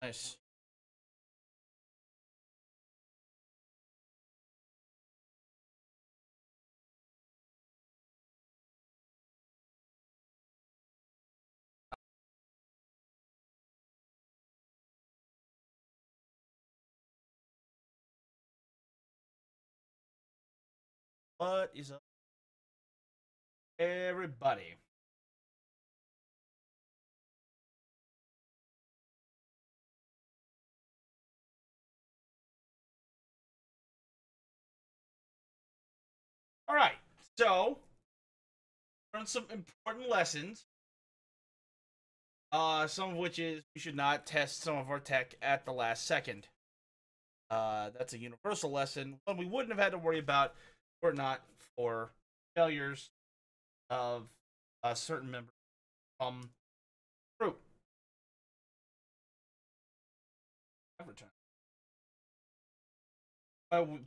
Nice. What is up, everybody? All right, so learn some important lessons. Some of which is we should not test some of our tech at the last second. That's a universal lesson, one we wouldn't have had to worry about were it not for failures of certain members from the group.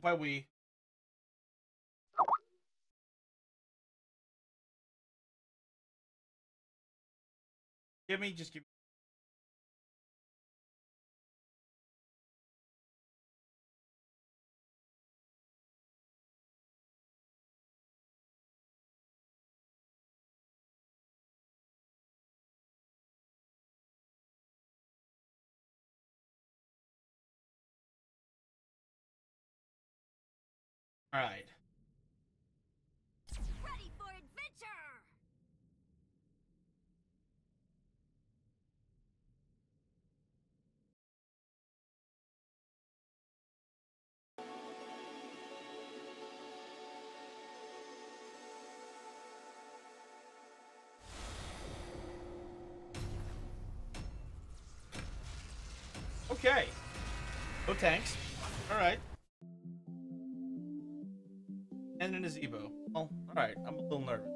By we. Just give me. All right. Ready for adventure! Okay. No tanks. All right. And an Azebo. Well, all right. I'm a little nervous.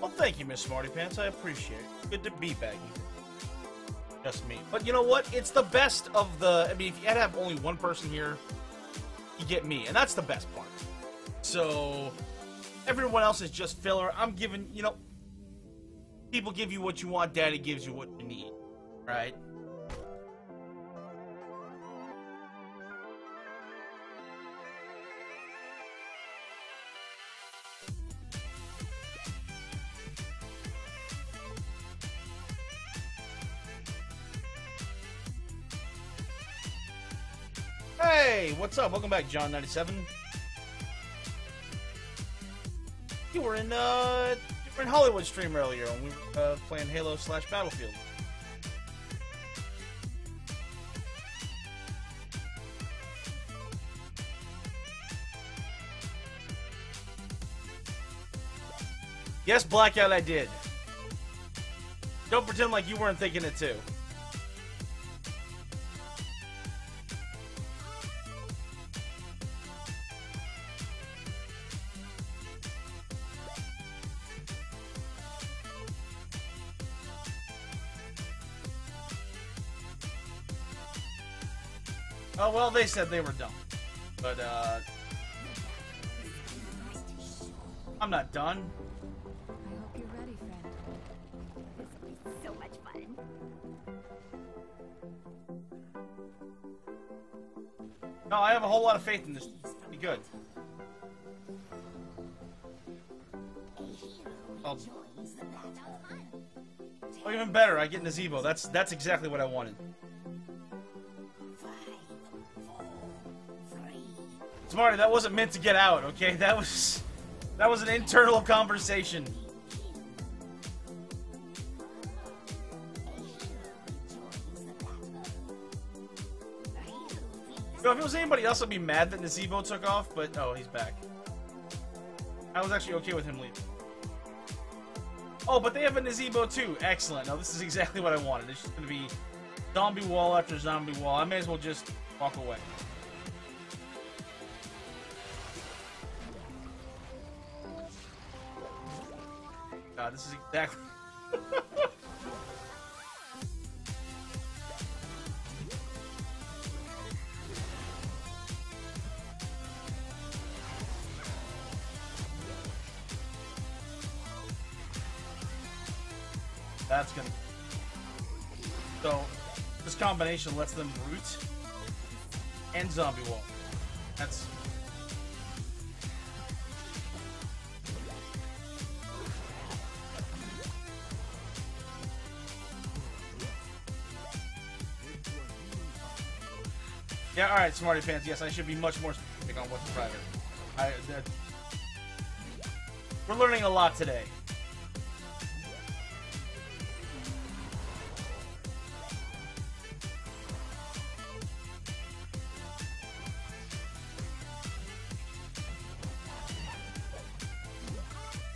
Well, thank you, Miss Smarty Pants. I appreciate it. Good to be back here. Just me. But you know what? It's the best of the... I mean, if you had to have only one person here, you get me. And that's the best part. So, everyone else is just filler. I'm giving, you know... People give you what you want. Daddy gives you what you need. Right? Hey, what's up? Welcome back, John97. You were in Hollywood stream earlier when we were playing Halo/Battlefield. Yes, Blackout, I did. Don't pretend like you weren't thinking it too. Oh, well, they said they were dumb. But, I'm not done. I hope you're ready, friend. This will be so much fun. No, I have a whole lot of faith in this. It's gonna be good. Oh, even better, I get Nazebo. That's exactly what I wanted. Smarty, that wasn't meant to get out, okay? That was an internal conversation. know, if it was anybody else, I'd be mad that Nazebo took off, but oh, he's back. I was actually okay with him leaving. Oh, but they have a Nazebo too. Excellent. No, this is exactly what I wanted. It's just going to be zombie wall after zombie wall. I may as well just walk away. God, this is exactly... That's gonna... So, this combination lets them root and zombie wall. That's... Yeah, alright, Smarty Pants, yes, I should be much more specific on what's private. We're learning a lot today.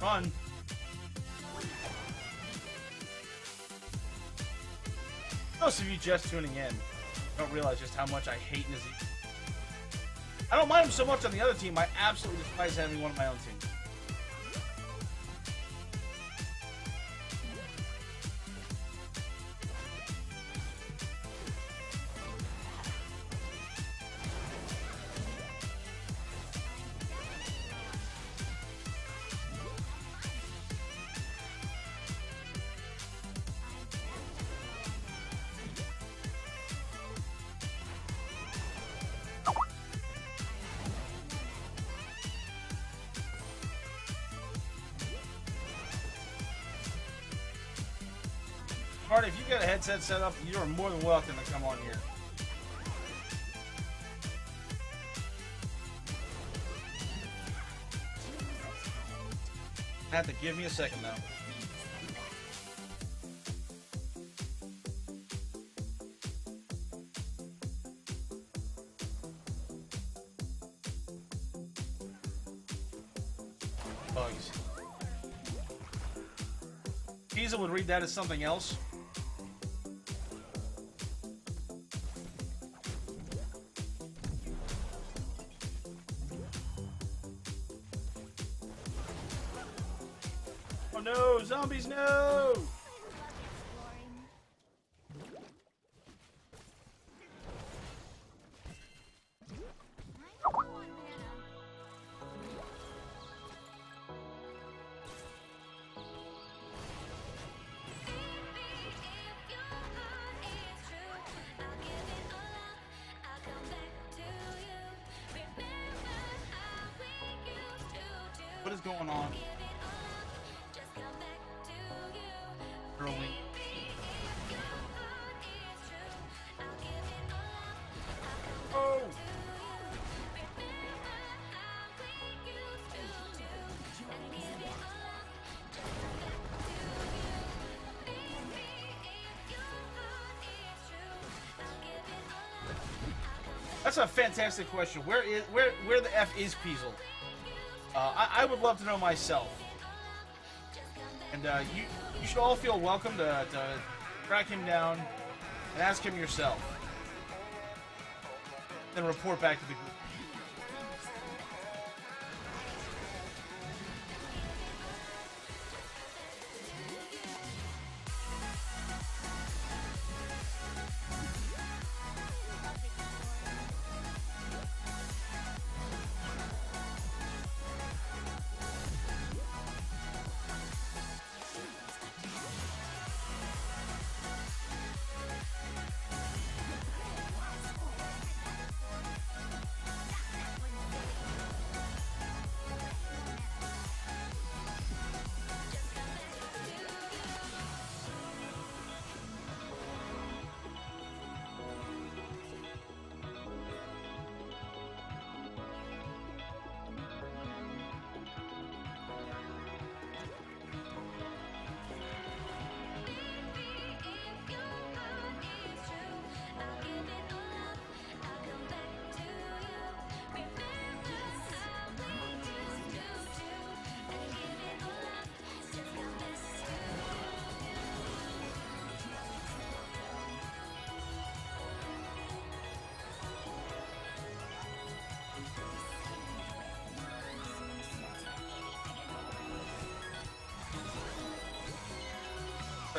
Fun. Most of you just tuning in don't realize just how much I hate Nazebo. I don't mind him so much on the other team, I absolutely despise having one of my own team. Marty, if you got a headset set up, you are more than welcome to come on here. I have to give me a second though. Bugs. Pizza would read that as something else. Oh no, zombies, no! What is going on? Xerowing. Oh! That's a fantastic question. Where the F is Peasel? I would love to know myself. And you should all feel welcome to track him down and ask him yourself. Then report back to the group.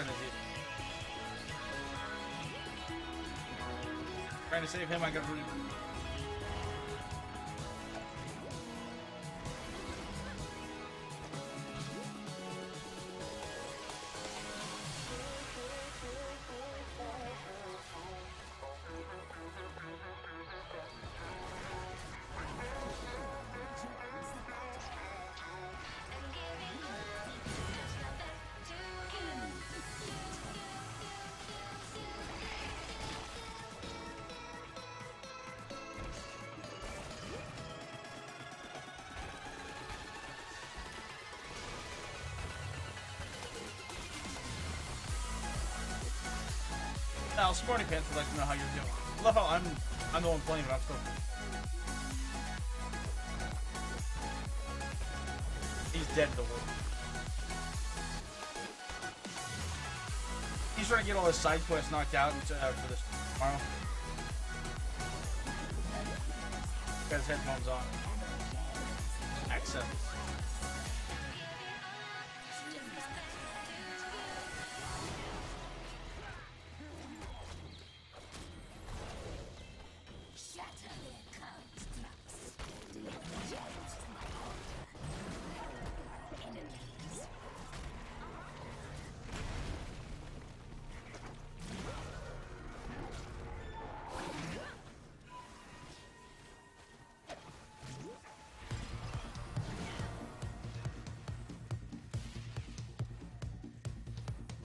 trying to do. Trying to save him, I got rooted. Now, Smarty Pants would like to know how you're doing. I love how I'm the one playing, but I'm still. He's dead to the world. He's trying to get all his side quests knocked out for this tomorrow. Got his headphones on. Accents.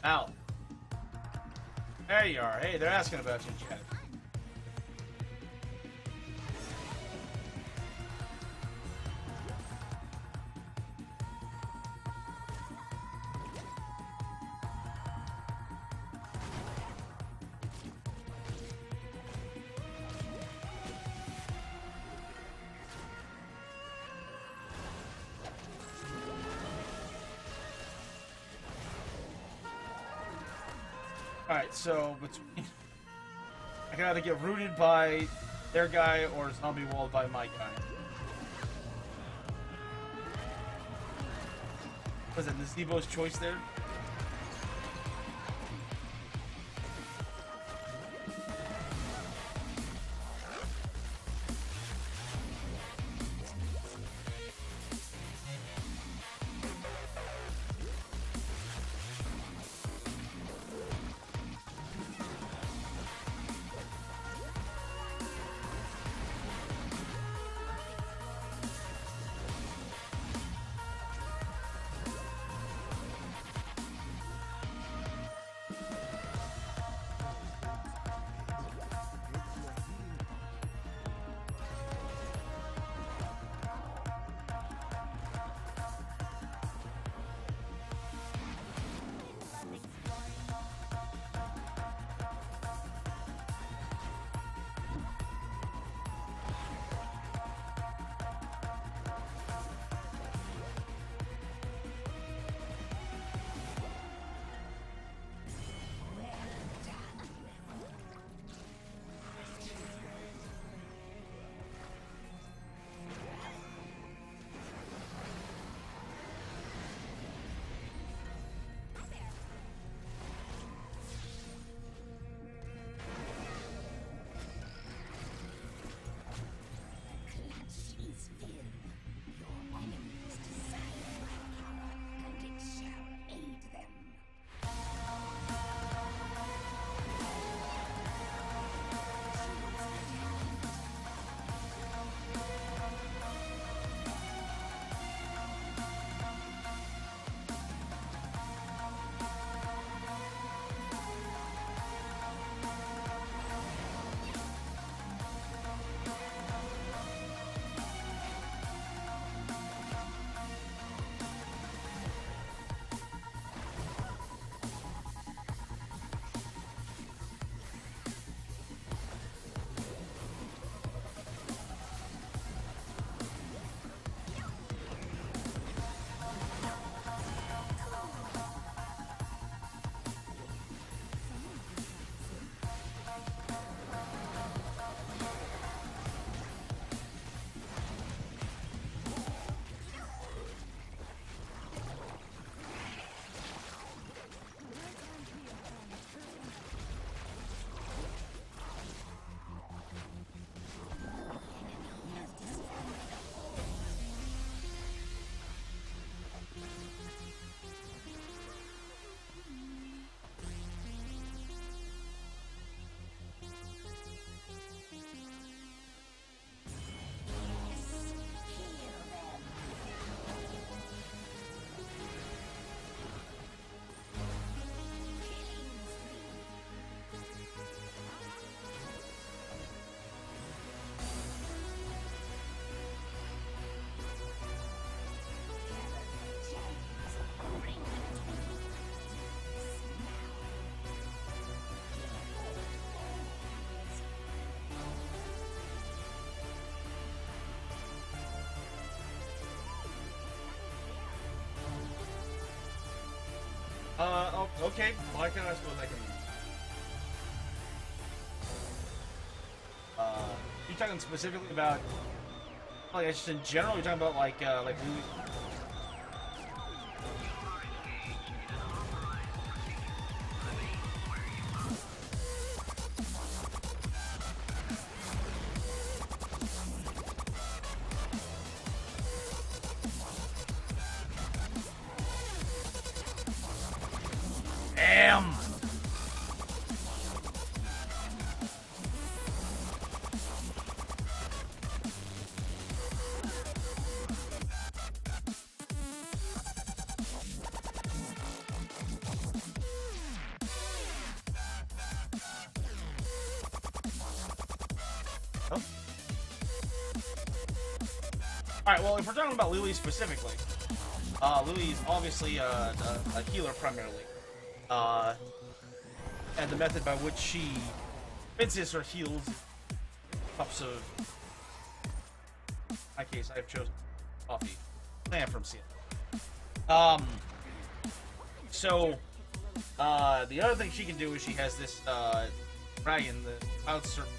Al. There you are. Hey, they're asking about you in chat. Alright, so between I can either get rooted by their guy or zombie walled by my guy. Was it Nazebo's choice there? Okay, well, I suppose I can. You talking specifically about, like, just in general? You're talking about like Louis? Damn. Oh. Alright, well, if we're talking about Lily specifically, Lily is obviously a healer primarily. And the method by which she fences or heals cups of... In my case, I've chosen coffee. I am from Seattle. The other thing she can do is she has this, dragon, the Cloud Serpent,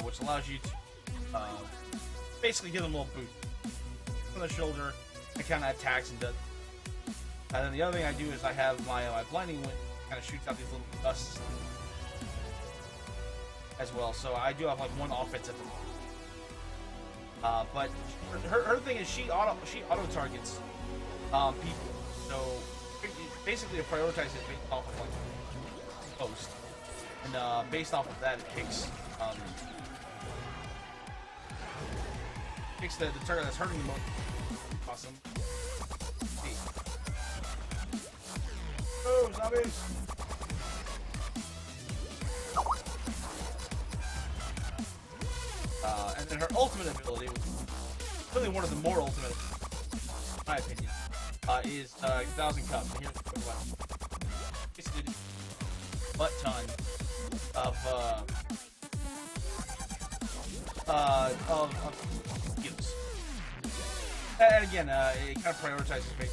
which allows you to, basically give them a little boot on the shoulder and kind of attacks and does. And then the other thing I do is I have my blinding wind, kind of shoots out these little gusts as well. So I do have like one offense at the moment. But her thing is she auto targets people. So basically it prioritizes based off of like post, and based off of that it picks the target that's hurting the most. Awesome. Oh, zombies! And then her ultimate ability, which is really one of the more ultimate, in my opinion, is 1,000 Cups. And here's the quick one. Basically, a butt ton of heals. And again, it kind of prioritizes me.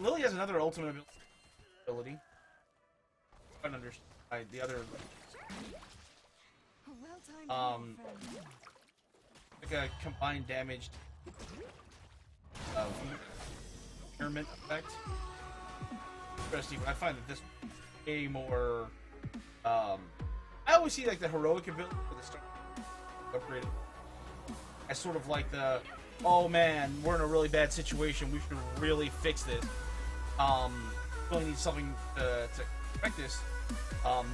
Lily has another ultimate ability. I don't understand the other. Like a combined damaged pyramid effect. Interesting. I find that this way more. I always see like the heroic ability for the start upgraded as sort of like the, oh man, we're in a really bad situation, we should really fix this. Really need something to correct this.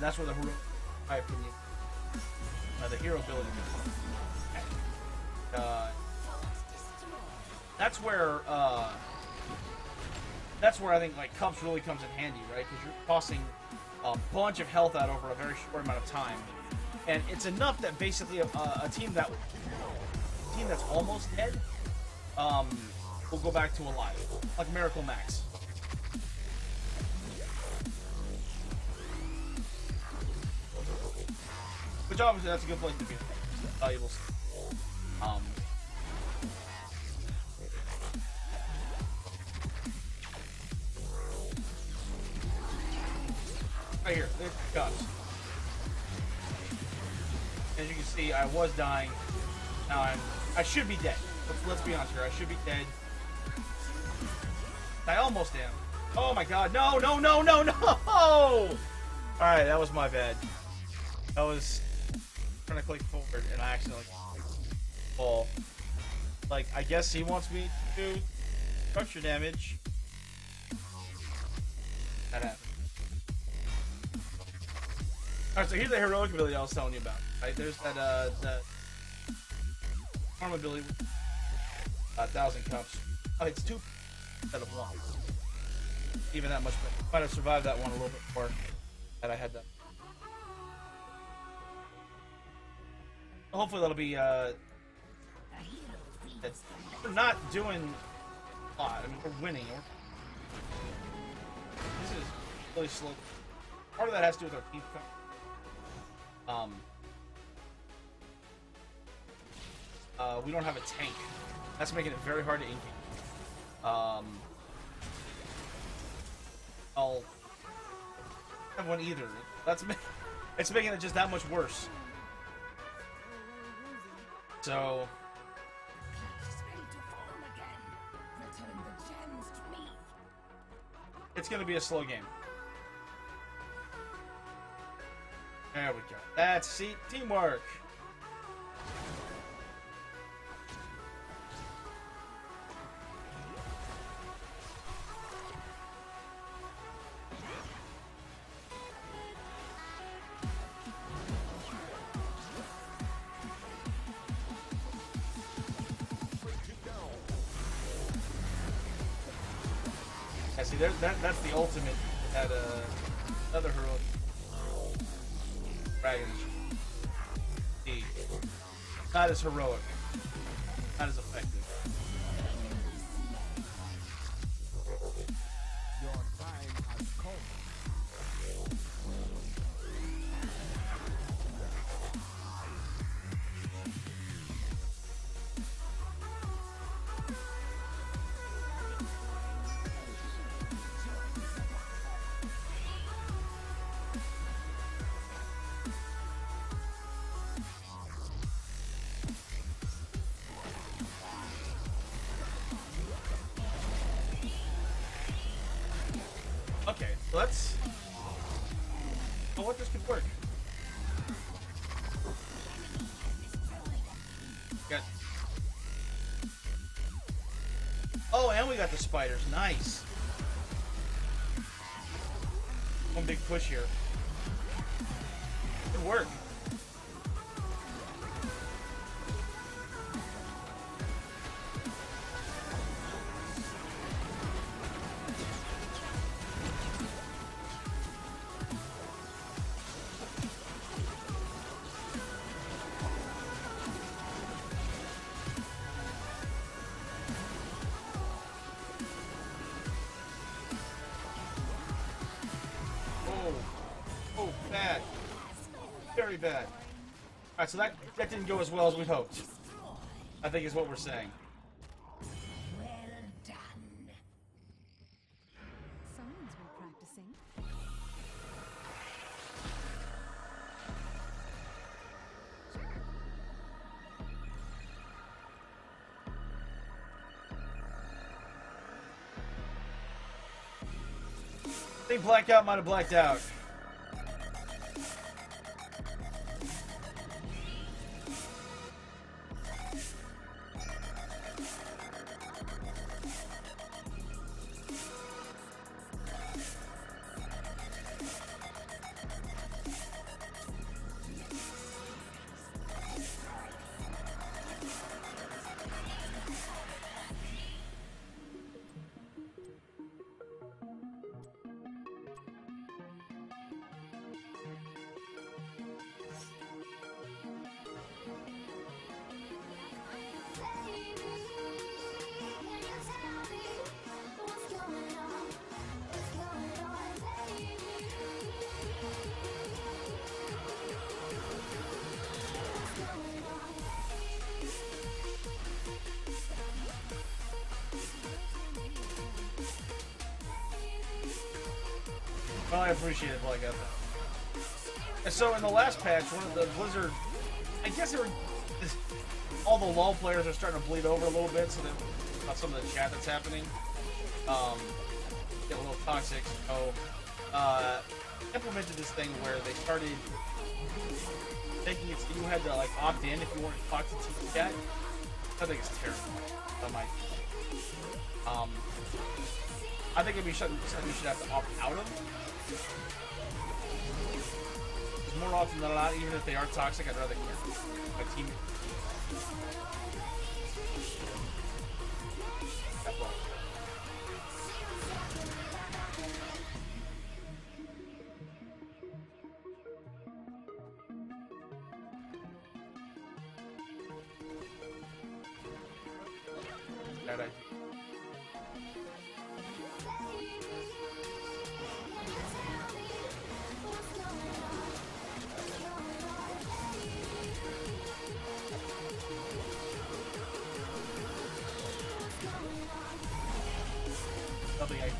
That's where the hero, in my opinion, the hero ability that's where I think like Cups really comes in handy, right? Because you're tossing a bunch of health out over a very short amount of time, and it's enough that basically a team that's almost dead will go back to alive, like Miracle Max. Which obviously that's a good place to be. Valuable. Right here, there's the Cups. As you can see, I was dying. Now I should be dead. Let's be honest here. I should be dead. I almost am. Oh my god! No! No! No! No! No! All right, that was my bad. I was trying to click forward and I accidentally fall. Like, I guess he wants me to do structure damage. That happened. Alright, so here's the heroic ability I was telling you about. Right, there's that the arm ability with 1,000 Cups. Oh, it's 2 instead of 1. even that much better. Might have survived that one a little bit more had I had that. Hopefully that'll be, we're not doing a lot. I mean, we're winning. This is really slow. Part of that has to do with our team. We don't have a tank. That's making it very hard to ink. I'll have one either. It's making it just that much worse. So it's gonna be a slow game. There we go. That's teamwork. Yeah, see, that's the ultimate at another heroic dragon. Not as heroic, not as effective. Your time has come. Okay, so let's. Oh, what this could work. Got. Oh, and we got the spiders. Nice. One big push here. Good work. Oh, bad. Very bad. Alright, so that didn't go as well as we'd hoped. I think is what we're saying. Well done. Someone's been practicing. I think Blackout might have blacked out. Well, I appreciate it, Blackout. And so in the last patch, one of the Blizzard, I guess they were, all the LoL players are starting to bleed over a little bit, so that about some of the chat that's happening, get a little toxic. So, implemented this thing where they started taking it, so you had to like opt in if you weren't toxic to the chat. I think it's terrible. I think it'd be something you should have to opt out of. Because more often than not, even if they are toxic, I'd rather care. My team. bad idea. Lovely idea.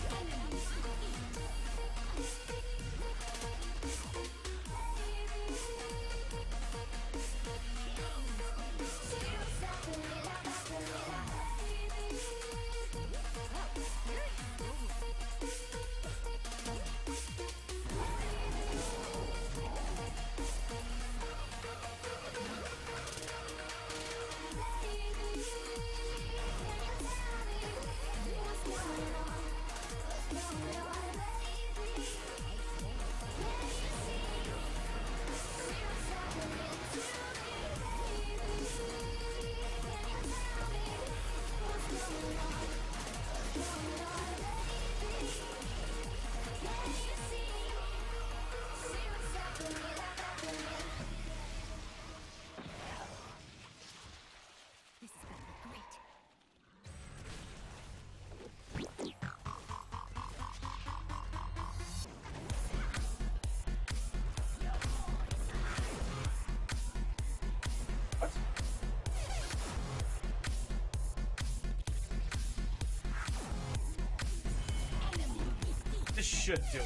This should do it.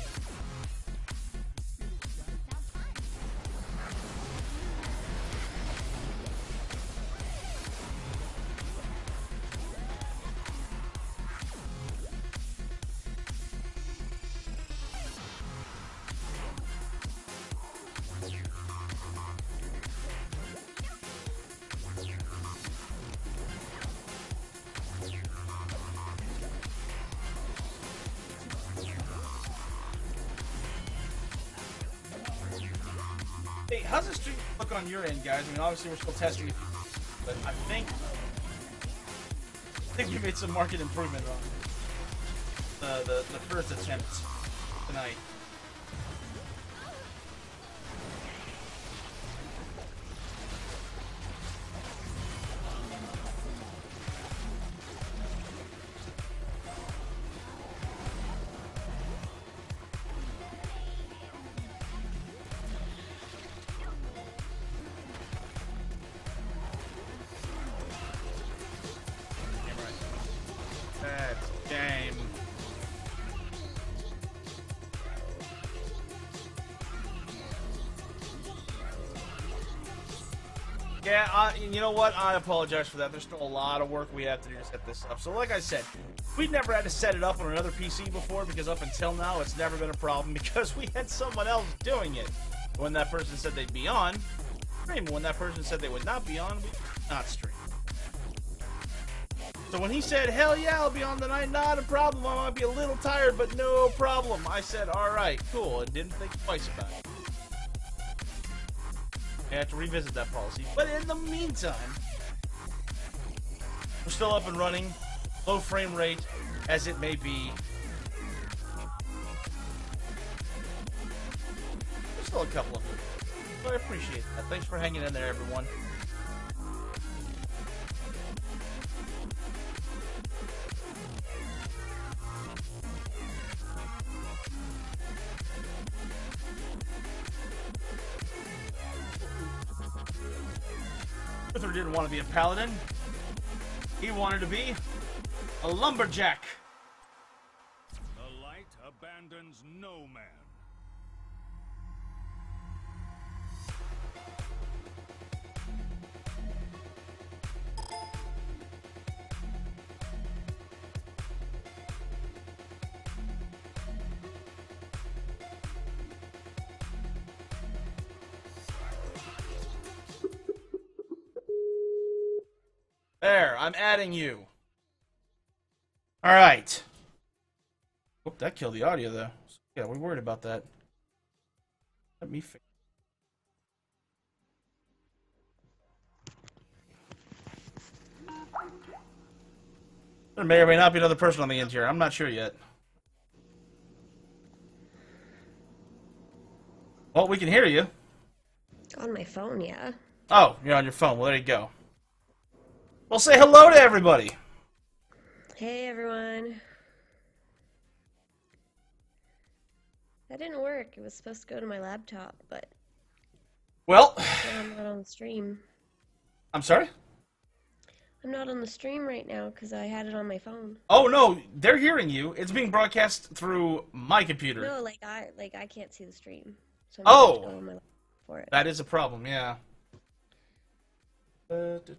Hey, how's the stream look on your end, guys? I mean, obviously we're still testing it, but I think we made some market improvement on the first attempt tonight. Game. Yeah, you know what? I apologize for that. There's still a lot of work we have to do to set this up. So like I said, we've never had to set it up on another PC before because up until now it's never been a problem because we had someone else doing it. When that person said they'd be on, stream. When that person said they would not be on, we would not stream. So when he said, hell yeah, I'll be on tonight, not a problem, I might be a little tired, but no problem, I said, alright, cool, and didn't think twice about it. I have to revisit that policy. But in the meantime, we're still up and running, low frame rate as it may be. There's still a couple of them, but I appreciate that. Thanks for hanging in there, everyone. Luther didn't want to be a paladin. He wanted to be a lumberjack. The light abandons no man. There, I'm adding you. Alright. Oop, that killed the audio, though. Yeah, we're worried about that. Let me fix. There may or may not be another person on the end here. I'm not sure yet. Well, we can hear you. On my phone, yeah. Oh, you're on your phone. Well, there you go. Well, say hello to everybody. Hey everyone. That didn't work. It was supposed to go to my laptop, but Well, now I'm not on the stream. I'm sorry? I'm not on the stream right now because I had it on my phone. Oh, no, they're hearing you. It's being broadcast through my computer. No, I can't see the stream. So I'm Oh! going to go on my laptop for it. That is a problem, yeah. Let's do...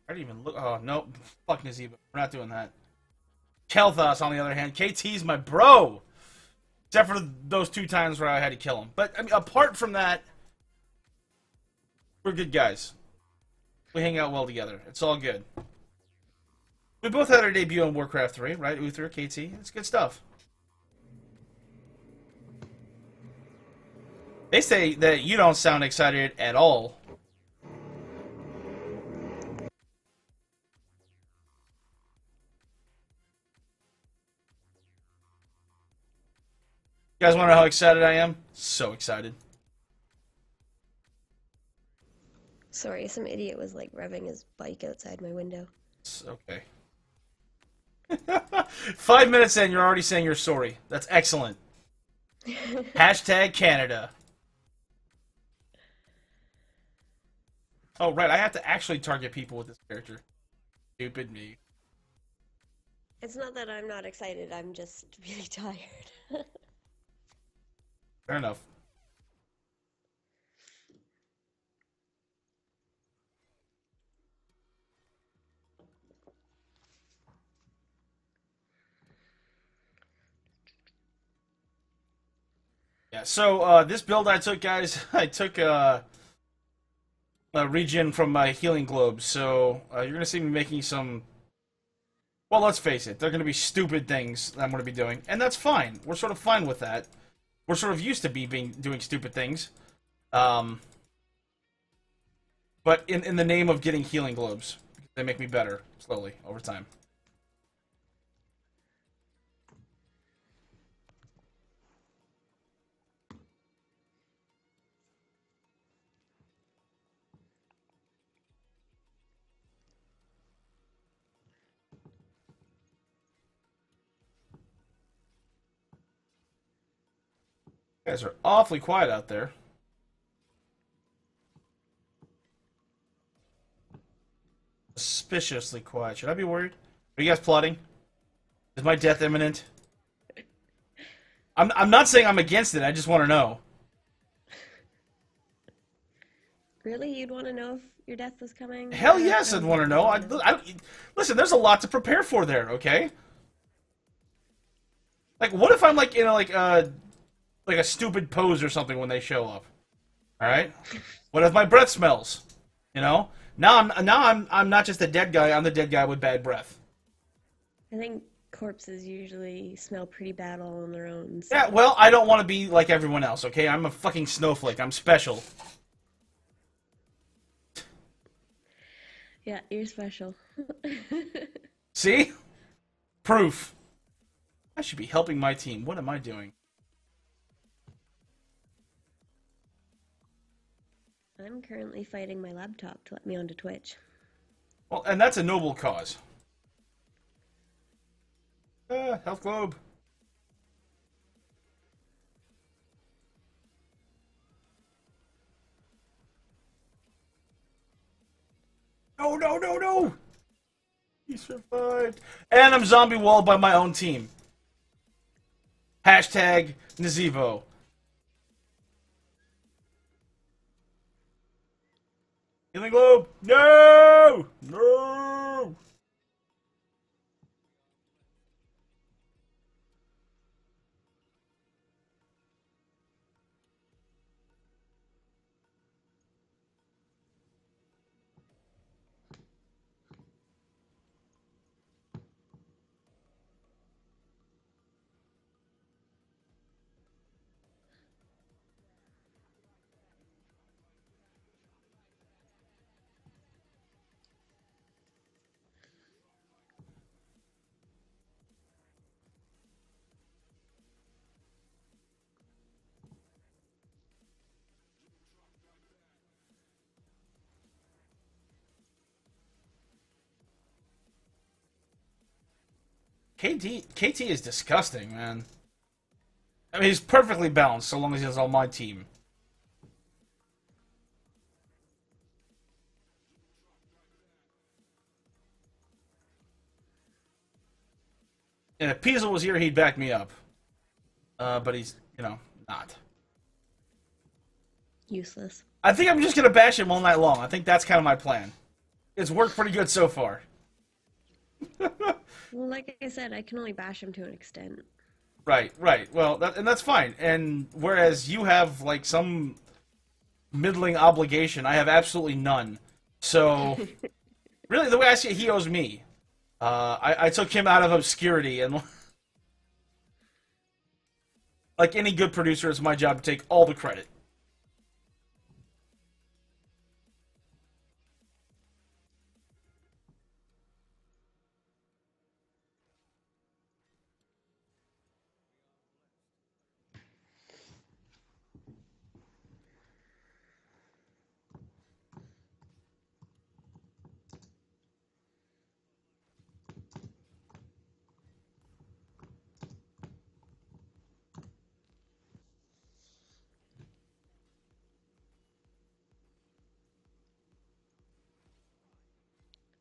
I didn't even look... Oh, no. Fuck Naziba. We're not doing that. Kel'Thas, on the other hand. KT's my bro! Except for those 2 times where I had to kill him. But, I mean, apart from that, we're good guys. We hang out well together. It's all good. We both had our debut on Warcraft 3, right? Uther, KT. It's good stuff. They say that you don't sound excited at all. You guys want to know how excited I am? So excited. Sorry, some idiot was like revving his bike outside my window. It's okay. 5 minutes in, you're already saying you're sorry. That's excellent. Hashtag Canada. Oh, right, I have to actually target people with this character. Stupid me. It's not that I'm not excited, I'm just really tired. Fair enough. Yeah, so this build I took, guys, I took a regen from my healing globes, so you're going to see me making some... Well, let's face it, they're going to be stupid things that I'm going to be doing, and that's fine. We're sort of fine with that. We're sort of used to doing stupid things. But in the name of getting healing globes, they make me better, slowly, over time. You guys are awfully quiet out there. Suspiciously quiet. Should I be worried? Are you guys plotting? Is my death imminent? I'm not saying I'm against it. I just want to know. Really? You'd want to know if your death was coming? Hell yes, I'd want to know. Listen, there's a lot to prepare for there. Okay. Like, what if I'm like in like a stupid pose or something when they show up? All right. What if my breath smells? You know. Now I'm not just a dead guy. I'm the dead guy with bad breath. I think corpses usually smell pretty bad all on their own. So. Yeah. Well, I don't want to be like everyone else. Okay. I'm a fucking snowflake. I'm special. Yeah, you're special. See? Proof. I should be helping my team. What am I doing? I'm currently fighting my laptop to let me onto Twitch. Well, and that's a noble cause. Health globe. No, no, no, no! He survived. And I'm zombie walled by my own team. Hashtag Nazivo. Healing globe. No! No! KT is disgusting, man. I mean, he's perfectly balanced so long as he's on my team. And if Piesel was here, he'd back me up. But he's, you know, not. Useless. I think I'm just going to bash him all night long. I think that's kind of my plan. It's worked pretty good so far. Well, like I said, I can only bash him to an extent. Right. Well, and that's fine. And whereas you have, like, some middling obligation, I have absolutely none. So, really, the way I see it, he owes me. I took him out of obscurity, and like any good producer, it's my job to take all the credit.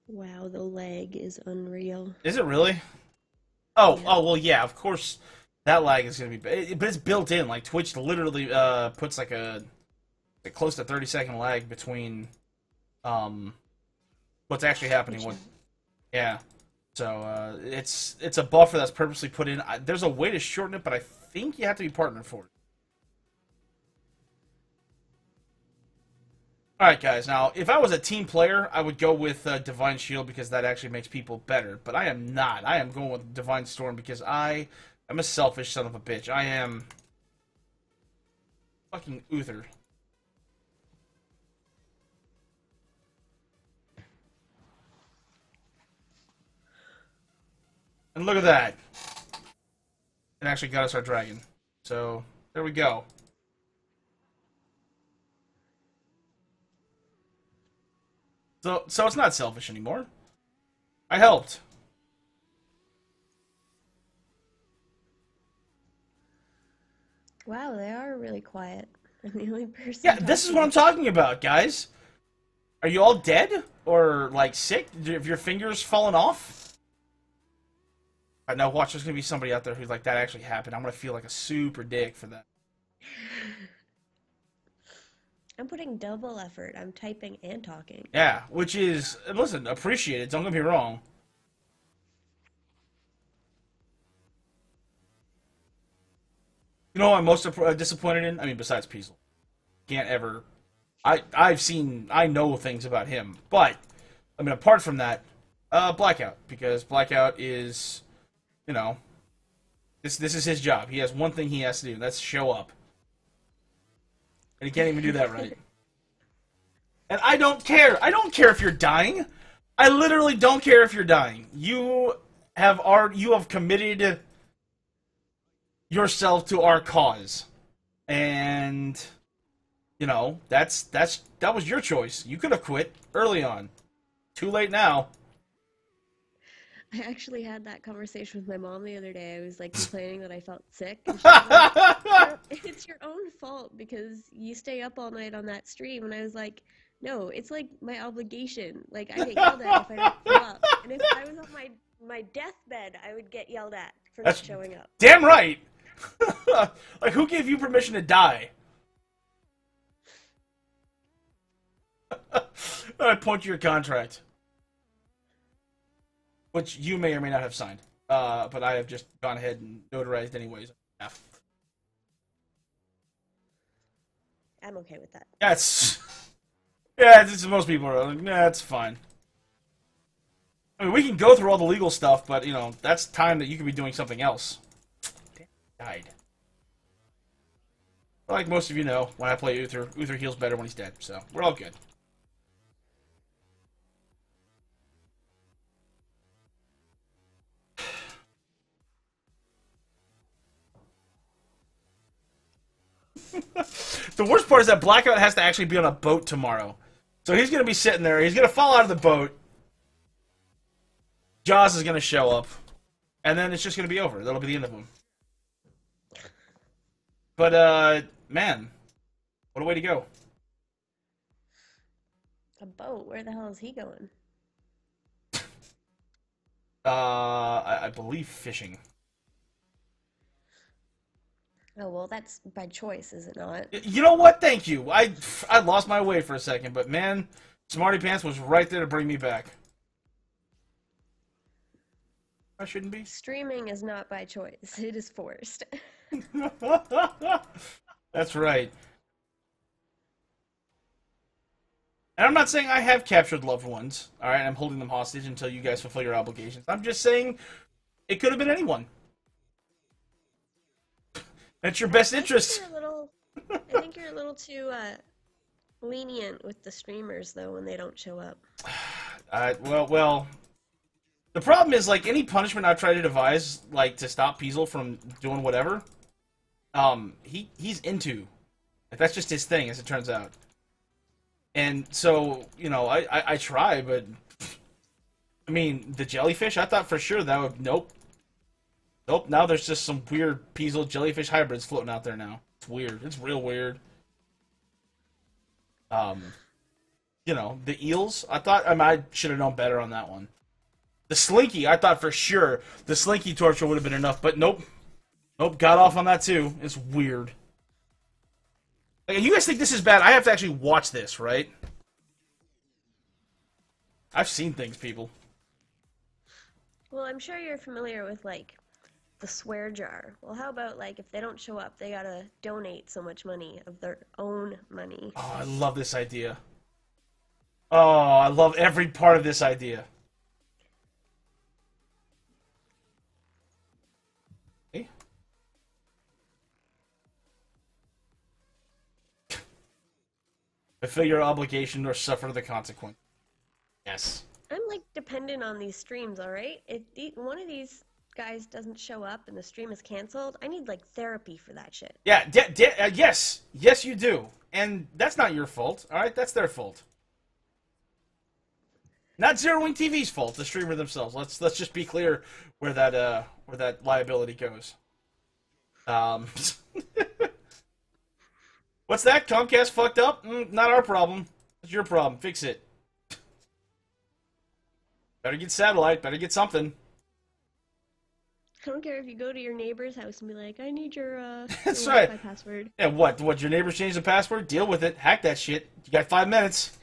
Wow, the lag is unreal. Is it really? Oh, well, yeah, of course that lag is going to be... But it's built in. Like, Twitch literally puts, like, a close to 30-second lag between what's actually happening. Yeah. So, it's a buffer that's purposely put in. There's a way to shorten it, but I think you have to be partnered for it. Alright, guys, now, if I was a team player, I would go with Divine Shield because that actually makes people better. But I am not. I am going with Divine Storm because I am a selfish son of a bitch. I am fucking Uther. And look at that. It actually got us our dragon. So, there we go. So it's not selfish anymore. I helped. Wow, they are really quiet. I'm the only person. Yeah, this is what I'm talking about, guys. Are you all dead? Or, like, sick? Have your fingers fallen off? Alright, now watch, there's gonna be somebody out there who's like, that actually happened. I'm gonna feel like a super dick for that. I'm putting double effort. I'm typing and talking. Yeah, which is, listen, appreciate it. Don't get me wrong. You know what I'm most disappointed in? I mean, besides Piesel. Can't ever... I know things about him. But, I mean, apart from that, Blackout. Because Blackout is, you know... This is his job. He has one thing he has to do, and that's show up. And he can't even do that right. And I don't care. I don't care if you're dying. I literally don't care if you're dying. You have committed yourself to our cause. And you know, that was your choice. You could have quit early on. Too late now. I actually had that conversation with my mom the other day. I was like complaining that I felt sick. And she was like, it's your own fault because you stay up all night on that stream. And I was like, no, it's like my obligation. Like I get yelled at if I don't show up. And if I was on my deathbed, I would get yelled at for not showing up. Damn right. Like who gave you permission to die? I point to your contract. Which you may or may not have signed. But I have just gone ahead and notarized anyways. Yeah. I'm okay with that. Yeah, most people are like, nah, it's fine. I mean, we can go through all the legal stuff, but, you know, that's time that you could be doing something else. Damn, died. Like most of you know, when I play Uther heals better when he's dead, so we're all good. The worst part is that Blackout has to actually be on a boat tomorrow. So he's going to be sitting there. He's going to fall out of the boat. Jaws is going to show up. and then it's just gonna be over. That'll be the end of them. But man, what a way to go. A boat? Where the hell is he going? I believe fishing. Oh, well, that's by choice, is it not? You know what? Thank you. I lost my way for a second, but man, Smarty Pants was right there to bring me back. I shouldn't be. Streaming is not by choice. It is forced. That's right. And I'm not saying I have captured loved ones. All right, I'm holding them hostage until you guys fulfill your obligations. I'm just saying it could have been anyone. That's your best interest. I think you're a little too lenient with the streamers, though, when they don't show up. Well. The problem is, like, any punishment I try to devise, like, to stop Peasel from doing whatever, he's into. Like, that's just his thing, as it turns out. And so, you know, I try, but, I mean, the jellyfish, I thought for sure that would, nope. Nope, now there's just some weird Peasel jellyfish hybrids floating out there now. It's weird. It's real weird. You know, the eels, I should have known better on that one. The Slinky, I thought for sure the Slinky torture would have been enough, but nope. Nope, got off on that too. It's weird. Like, you guys think this is bad? I have to actually watch this, right? I've seen things, people. Well, I'm sure you're familiar with, like, the swear jar. Well, how about, like, if they don't show up, they gotta donate so much money of their own money. Oh, I love this idea. Oh, I love every part of this idea. Fulfill your obligation or suffer the consequence. Yes. I'm, like, dependent on these streams, alright? If one of these guys doesn't show up and the stream is canceled, I need, like, therapy for that shit. Yeah, yes. Yes, you do. And that's not your fault, alright? That's their fault. Not Xerowing TV's fault, the streamer themselves. Let's just be clear where that liability goes. What's that? Comcast fucked up? Not our problem. It's your problem. Fix it. Better get satellite. Better get something. I don't care if you go to your neighbor's house and be like, I need your That's your right. Wi-Fi password. Yeah, what? Your neighbors changed the password? Deal with it. Hack that shit. You got 5 minutes.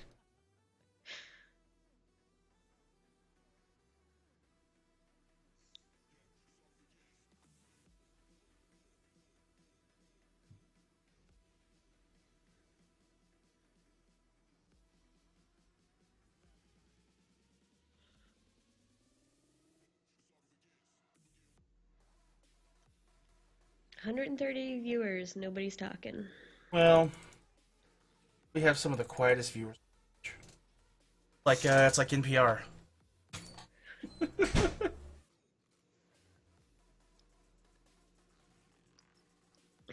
$130 viewers, nobody's talking. Well, we have some of the quietest viewers. Like, it's like NPR.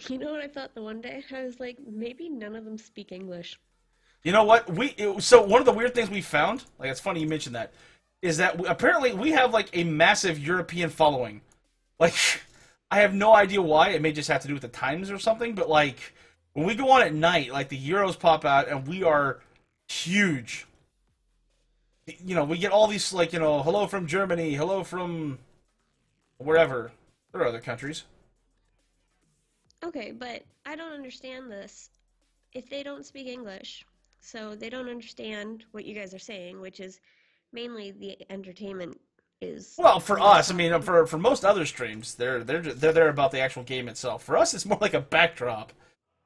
You know what I thought the one day? I was like, maybe none of them speak English. You know what? So one of the weird things we found, like, it's funny you mentioned that, is that apparently we have, like, a massive European following. Like, I have no idea why. It may just have to do with the times or something, but, like, when we go on at night, like, the Euros pop out, and we are huge. You know, we get all these, like, you know, hello from Germany, hello from wherever. There are other countries. Okay, but I don't understand this. If they don't speak English, so they don't understand what you guys are saying, which is mainly the entertainment is... Well, for us, I mean, for most other streams, they're there about the actual game itself. For us, it's more like a backdrop.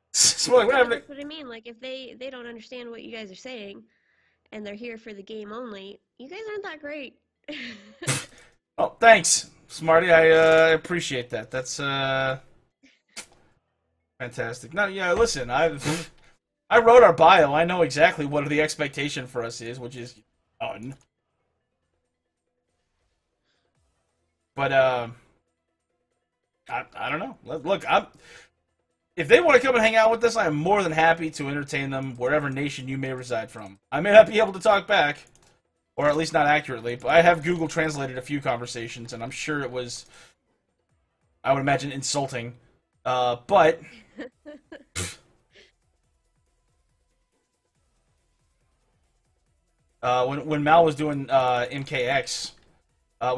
It's more like whatever. That's what I mean. Like, if they don't understand what you guys are saying, and they're here for the game only, you guys aren't that great. Oh, thanks, Smarty. I appreciate that. That's fantastic. No, yeah, listen, I wrote our bio. I know exactly what the expectation for us is, which is fun. But I don't know. Look, if they want to come and hang out with us, I am more than happy to entertain them wherever nation you may reside from. I may not be able to talk back, Or at least not accurately. But I have Google translated a few conversations, and I'm sure it was, I would imagine, insulting. But when Mal was doing MKX,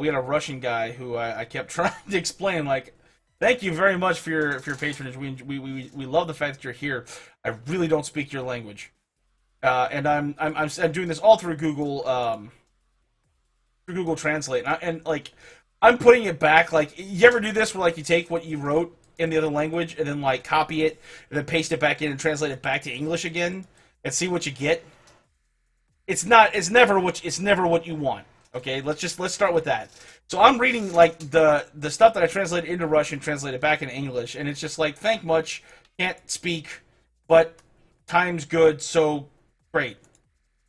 we had a Russian guy who I kept trying to explain, like, thank you very much for your patronage. We love the fact that you're here. I really don't speak your language, and I'm doing this all through Google Translate, and like I'm putting it back. Like, you ever do this where like you take what you wrote in the other language and then like copy it and then paste it back in and translate it back to English again and see what you get? It's never what you want. Okay, let's start with that. So I'm reading like the stuff that I translated into Russian, translated back into English, and it's just like, thank much, can't speak, but time's good, so great.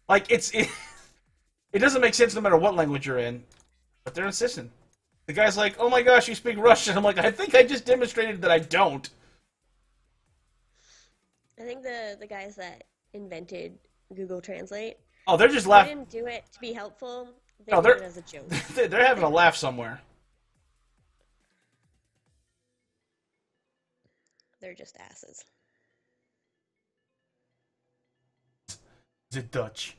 Like it doesn't make sense no matter what language you're in, but they're insistent. The guy's like, oh my gosh, you speak Russian. I'm like, I think I just demonstrated that I don't. I think the guys that invented Google Translate, Oh, they're just they laughing. didn't do it to be helpful. They No, did it as a joke. They're having a laugh somewhere. They're just asses. The Dutch.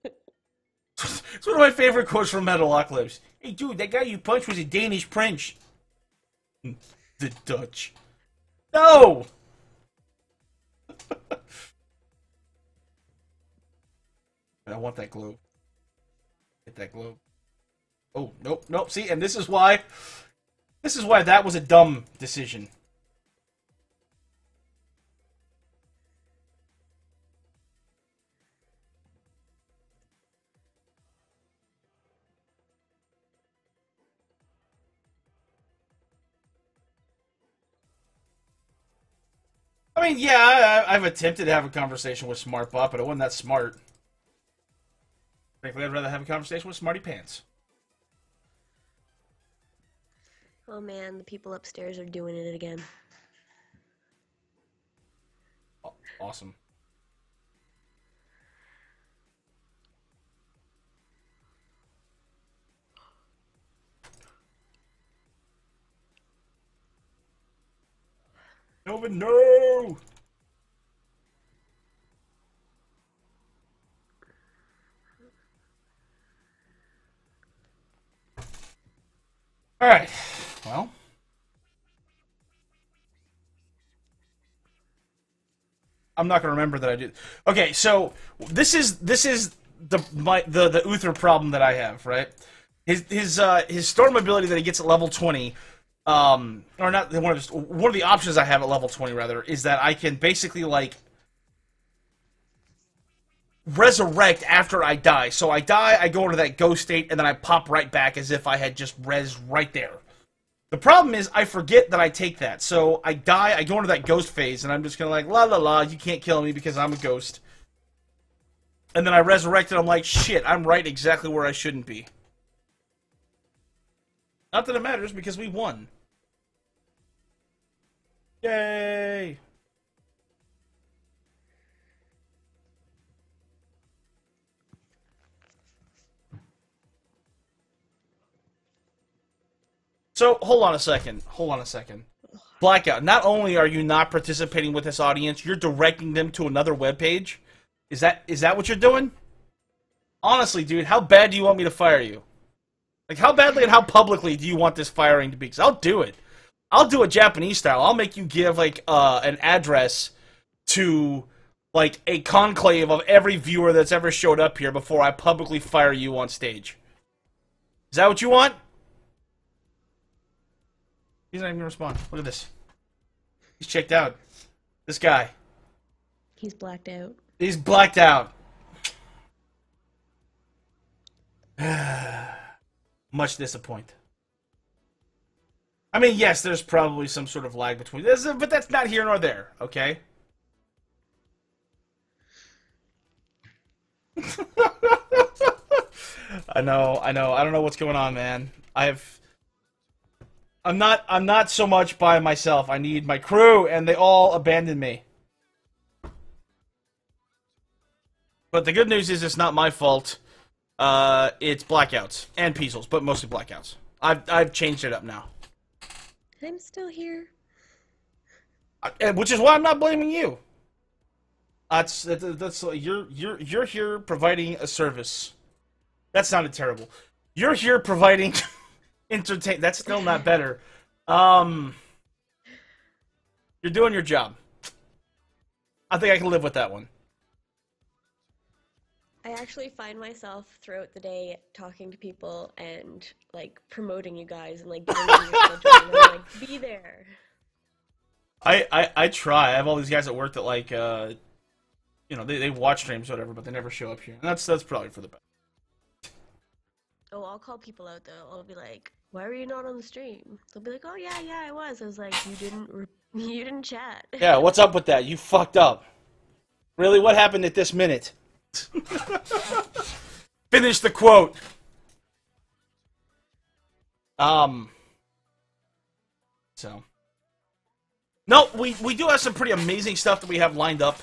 It's one of my favorite quotes from Metalocalypse. Hey, dude, that guy you punched was a Danish prince. The Dutch. No! I want that globe. Get that globe. Oh, nope. See, and this is why that was a dumb decision. I mean, yeah, I've attempted to have a conversation with Smartbot, but it wasn't that smart. Frankly, I'd rather have a conversation with Smarty Pants. Oh man, the people upstairs are doing it again. Awesome. Nova, no! Alright, well. I'm not gonna remember that I did. Okay, so this is the Uther problem that I have, right? His storm ability that he gets at level 20, or not one of the options I have at level 20 rather, is that I can basically like resurrect after I die. So I die, I go into that ghost state, and then I pop right back as if I had just res right there. The problem is I forget that I take that. So I die, I go into that ghost phase, and I'm just gonna like, la la la, you can't kill me because I'm a ghost. And then I resurrect and I'm like, shit, I'm right exactly where I shouldn't be. Not that it matters because we won. Yay! So, hold on a second. Blackout, not only are you not participating with this audience, you're directing them to another webpage? Is that what you're doing? Honestly, dude, how bad do you want me to fire you? Like, how badly and how publicly do you want this firing to be? Because I'll do it. I'll do it Japanese style. I'll make you give, like, an address to, like, a conclave of every viewer that's ever showed up here before I publicly fire you on stage. Is that what you want? He's not even gonna respond. Look at this. He's checked out. This guy. He's blacked out. He's blacked out. Much disappointed. I mean, yes, there's probably some sort of lag between this, but that's not here nor there, okay? I know. I don't know what's going on, man. I'm not so much by myself. I need my crew, and they all abandoned me. But the good news is it's not my fault. It's blackouts and Peasels, but mostly blackouts. I've changed it up now. I'm still here. Which is why I'm not blaming you. That's you're here providing a service. That sounded terrible. You're here providing entertain. That's still not better. You're doing your job. I think I can live with that one. I actually find myself throughout the day talking to people and like promoting you guys and like getting on your schedule and I'm like, be there. I try. I have all these guys that work that like they watch streams or whatever, but they never show up here. And that's probably for the best. Oh, I'll call people out though. I'll be like, "Why were you not on the stream?" They'll be like, "Oh yeah, I was." I was like, you didn't chat." Yeah, what's up with that? You fucked up. Really, what happened at this minute? Finish the quote. So. No, we do have some pretty amazing stuff that we have lined up.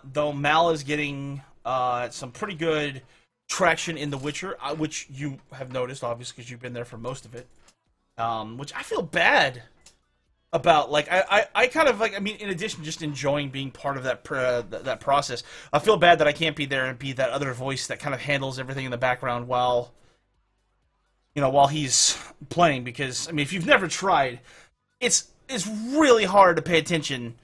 Though Mal is getting some pretty good traction in The Witcher, which you have noticed, obviously, because you've been there for most of it. Which I feel bad about. Like, I kind of, like, I mean, in addition to just enjoying being part of that process, I feel bad that I can't be there and be that other voice that kind of handles everything in the background while he's playing. Because, I mean, if you've never tried, it's really hard to pay attention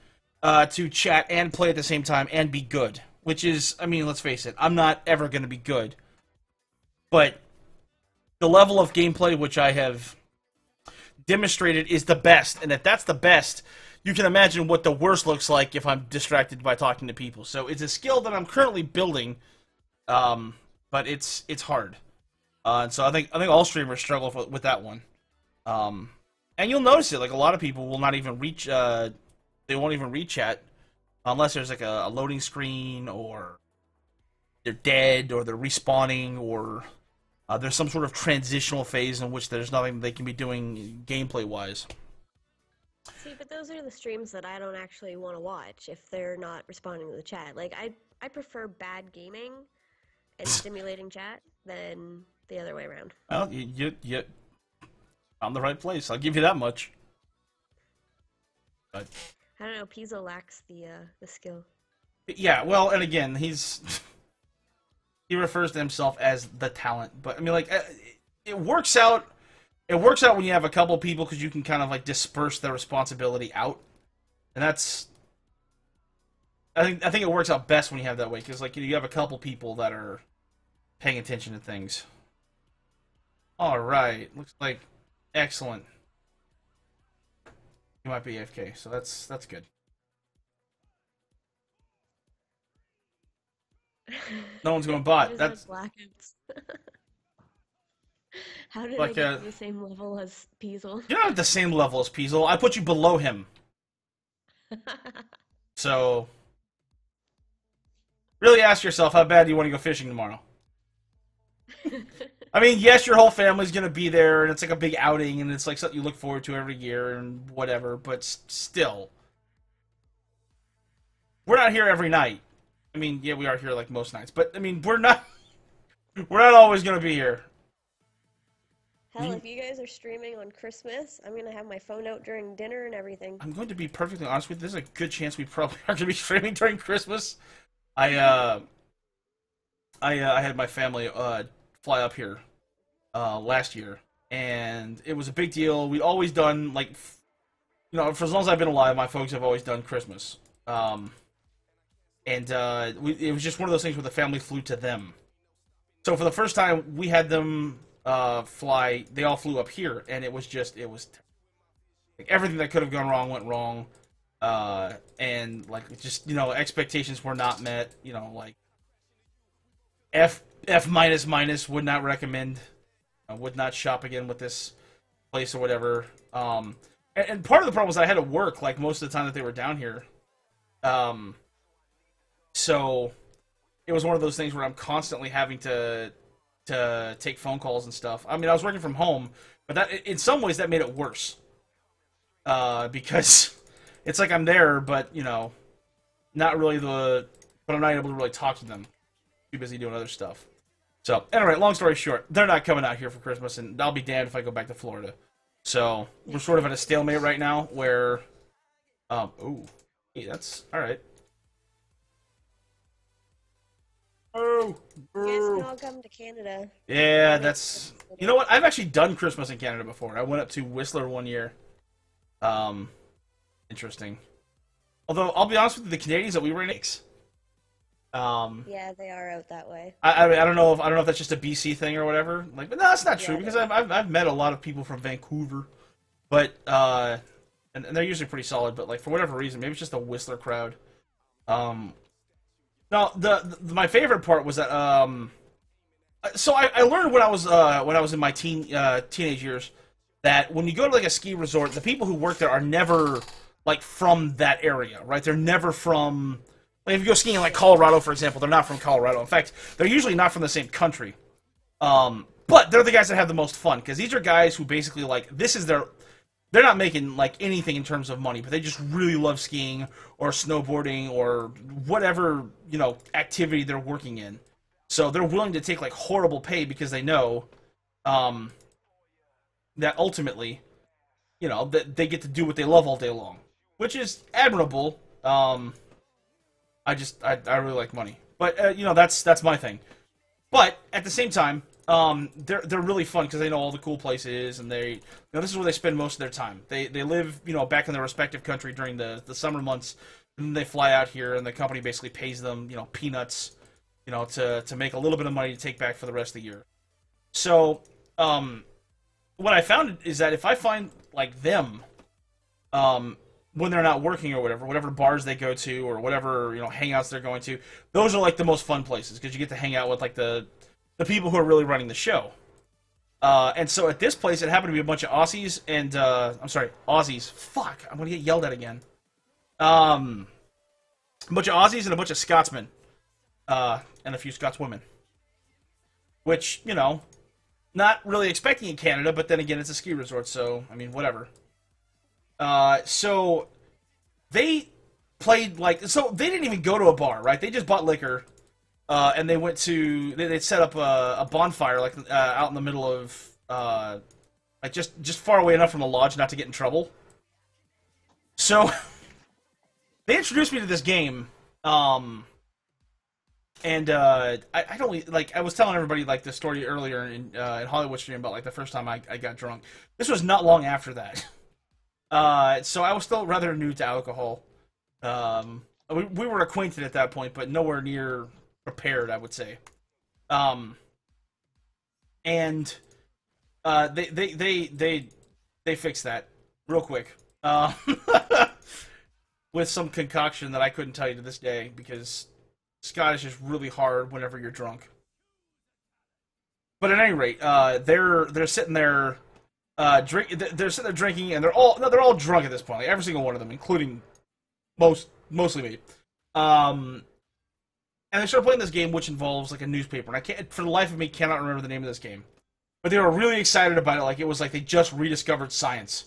to chat and play at the same time and be good. Which is, I mean, let's face it, I'm not ever going to be good. But the level of gameplay which I have demonstrated is the best. And if that's the best, you can imagine what the worst looks like if I'm distracted by talking to people. So it's a skill that I'm currently building, but it's hard. And so I think all streamers struggle with that one. And you'll notice it, like a lot of people will not even reach, they won't even reach chat unless there's like a loading screen, or they're dead, or they're respawning, or there's some sort of transitional phase in which there's nothing they can be doing gameplay-wise. See, but those are the streams that I don't actually want to watch if they're not responding to the chat. Like, I prefer bad gaming and stimulating chat than the other way around. Well, you found the right place. I'll give you that much. But I don't know. Pizzo lacks the skill. yeah, well, and again, he refers to himself as the talent, but I mean, like, it works out. It works out when you have a couple people because you can kind of like disperse the responsibility out, and that's. I think it works out best when you have that way because like you have a couple people that are paying attention to things. All right, looks like excellent. You might be AFK, so that's good. No one's going bot. That's blackouts. How did like, I get to the same level as Peasel? You're not at the same level as Peasel. I put you below him. So, really ask yourself how bad do you want to go fishing tomorrow? I mean, yes, your whole family's going to be there, and it's like a big outing, and it's like something you look forward to every year, and whatever, but still. We're not here every night. I mean, yeah, we are here like most nights, but, I mean, we're not always going to be here. Hell, if you guys are streaming on Christmas, I'm going to have my phone out during dinner and everything. I'm going to be perfectly honest with you. There's a good chance we probably are going to be streaming during Christmas. I had my family fly up here last year, and it was a big deal. We'd always done, like, for as long as I've been alive, my folks have always done Christmas. It was just one of those things where the family flew to them. So for the first time, we had them fly. They all flew up here, and it was like, everything that could have gone wrong went wrong, and like just expectations were not met. Like F minus would not recommend, would not shop again with this place or whatever. And part of the problem was I had to work like most of the time that they were down here. So it was one of those things where I'm constantly having to take phone calls and stuff. I mean, I was working from home, but that in some ways that made it worse. Because it's like I'm there, but not really the but I'm not able to really talk to them. Too busy doing other stuff. So, anyway, long story short, they're not coming out here for Christmas, and I'll be damned if I go back to Florida. So, we're sort of at a stalemate right now, where, ooh, hey, that's, alright. Oh, You guys can all come to Canada. yeah, that's, you know what, I've actually done Christmas in Canada before. I went up to Whistler one year. Interesting. Although, I'll be honest with you, the Canadians that we were in, Yeah, they are out that way. I don't know if that's just a BC thing or whatever. Like, but no, that's not true because I've met a lot of people from Vancouver, but and they're usually pretty solid. But like for whatever reason, maybe it's just a Whistler crowd. No, my favorite part was that so I learned when I was in my teenage years that when you go to like a ski resort, the people who work there are never like from that area, right? They're never from. Like if you go skiing in like Colorado, for example, they're not from Colorado. In fact, they're usually not from the same country. But they're the guys that have the most fun because these are guys who basically like this is their. They're not making like anything in terms of money, but they just really love skiing or snowboarding or whatever activity they're working in. So they're willing to take like horrible pay because they know that ultimately, that they get to do what they love all day long, which is admirable. I really like money, but that's my thing. But at the same time, they're really fun because they know all the cool places, and this is where they spend most of their time. They live back in their respective country during the summer months, and then they fly out here, and the company basically pays them peanuts, to make a little bit of money to take back for the rest of the year. So what I found is that if I find like them, when they're not working or whatever bars they go to or whatever, hangouts they're going to, those are like the most fun places because you get to hang out with like the people who are really running the show. And so at this place, it happened to be a bunch of Aussies and, Aussies. Fuck, I'm gonna get yelled at again. A bunch of Aussies and a bunch of Scotsmen. And a few Scotswomen. Which, not really expecting in Canada, but then again, it's a ski resort, so, I mean, whatever. So they played so they didn't even go to a bar, right? They just bought liquor, and they went to they set up a bonfire out in the middle of just far away enough from the lodge not to get in trouble. So they introduced me to this game, and I don't I was telling everybody the story earlier in Hollywood stream about the first time I got drunk. This was not long after that. So I was still rather new to alcohol. We were acquainted at that point, but nowhere near prepared, I would say. And they fixed that real quick. With some concoction that I couldn't tell you to this day because Scottish is really hard whenever you're drunk. But at any rate, they're sitting there. They're sitting there drinking, and they're all drunk at this point. Like every single one of them, including mostly me. And they started playing this game, which involves a newspaper. And I can't, for the life of me, cannot remember the name of this game. But they were really excited about it, it was like they just rediscovered science.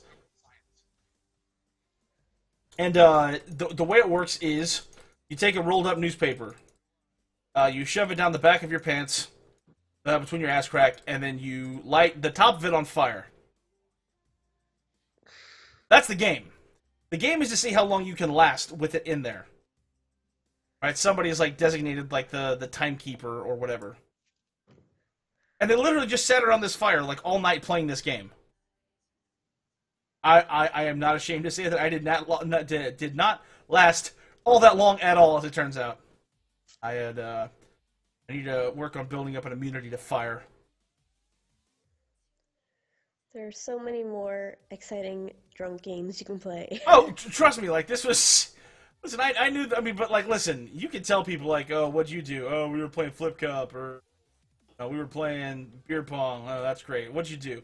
And the way it works is, you take a rolled up newspaper, you shove it down the back of your pants, between your ass crack, and then you light the top of it on fire. That's the game. The game is to see how long you can last with it in there. Right? Somebody is designated the timekeeper or whatever. And they literally just sat around this fire all night playing this game. I am not ashamed to say that I did not last all that long at all, as it turns out. I need to work on building up an immunity to fire. There are so many more exciting drunk games you can play. Oh, trust me, this was... Listen, I knew... I mean, but, listen, you can tell people, oh, what'd you do? Oh, we were playing Flip Cup, or... we were playing beer pong. Oh, that's great. What'd you do?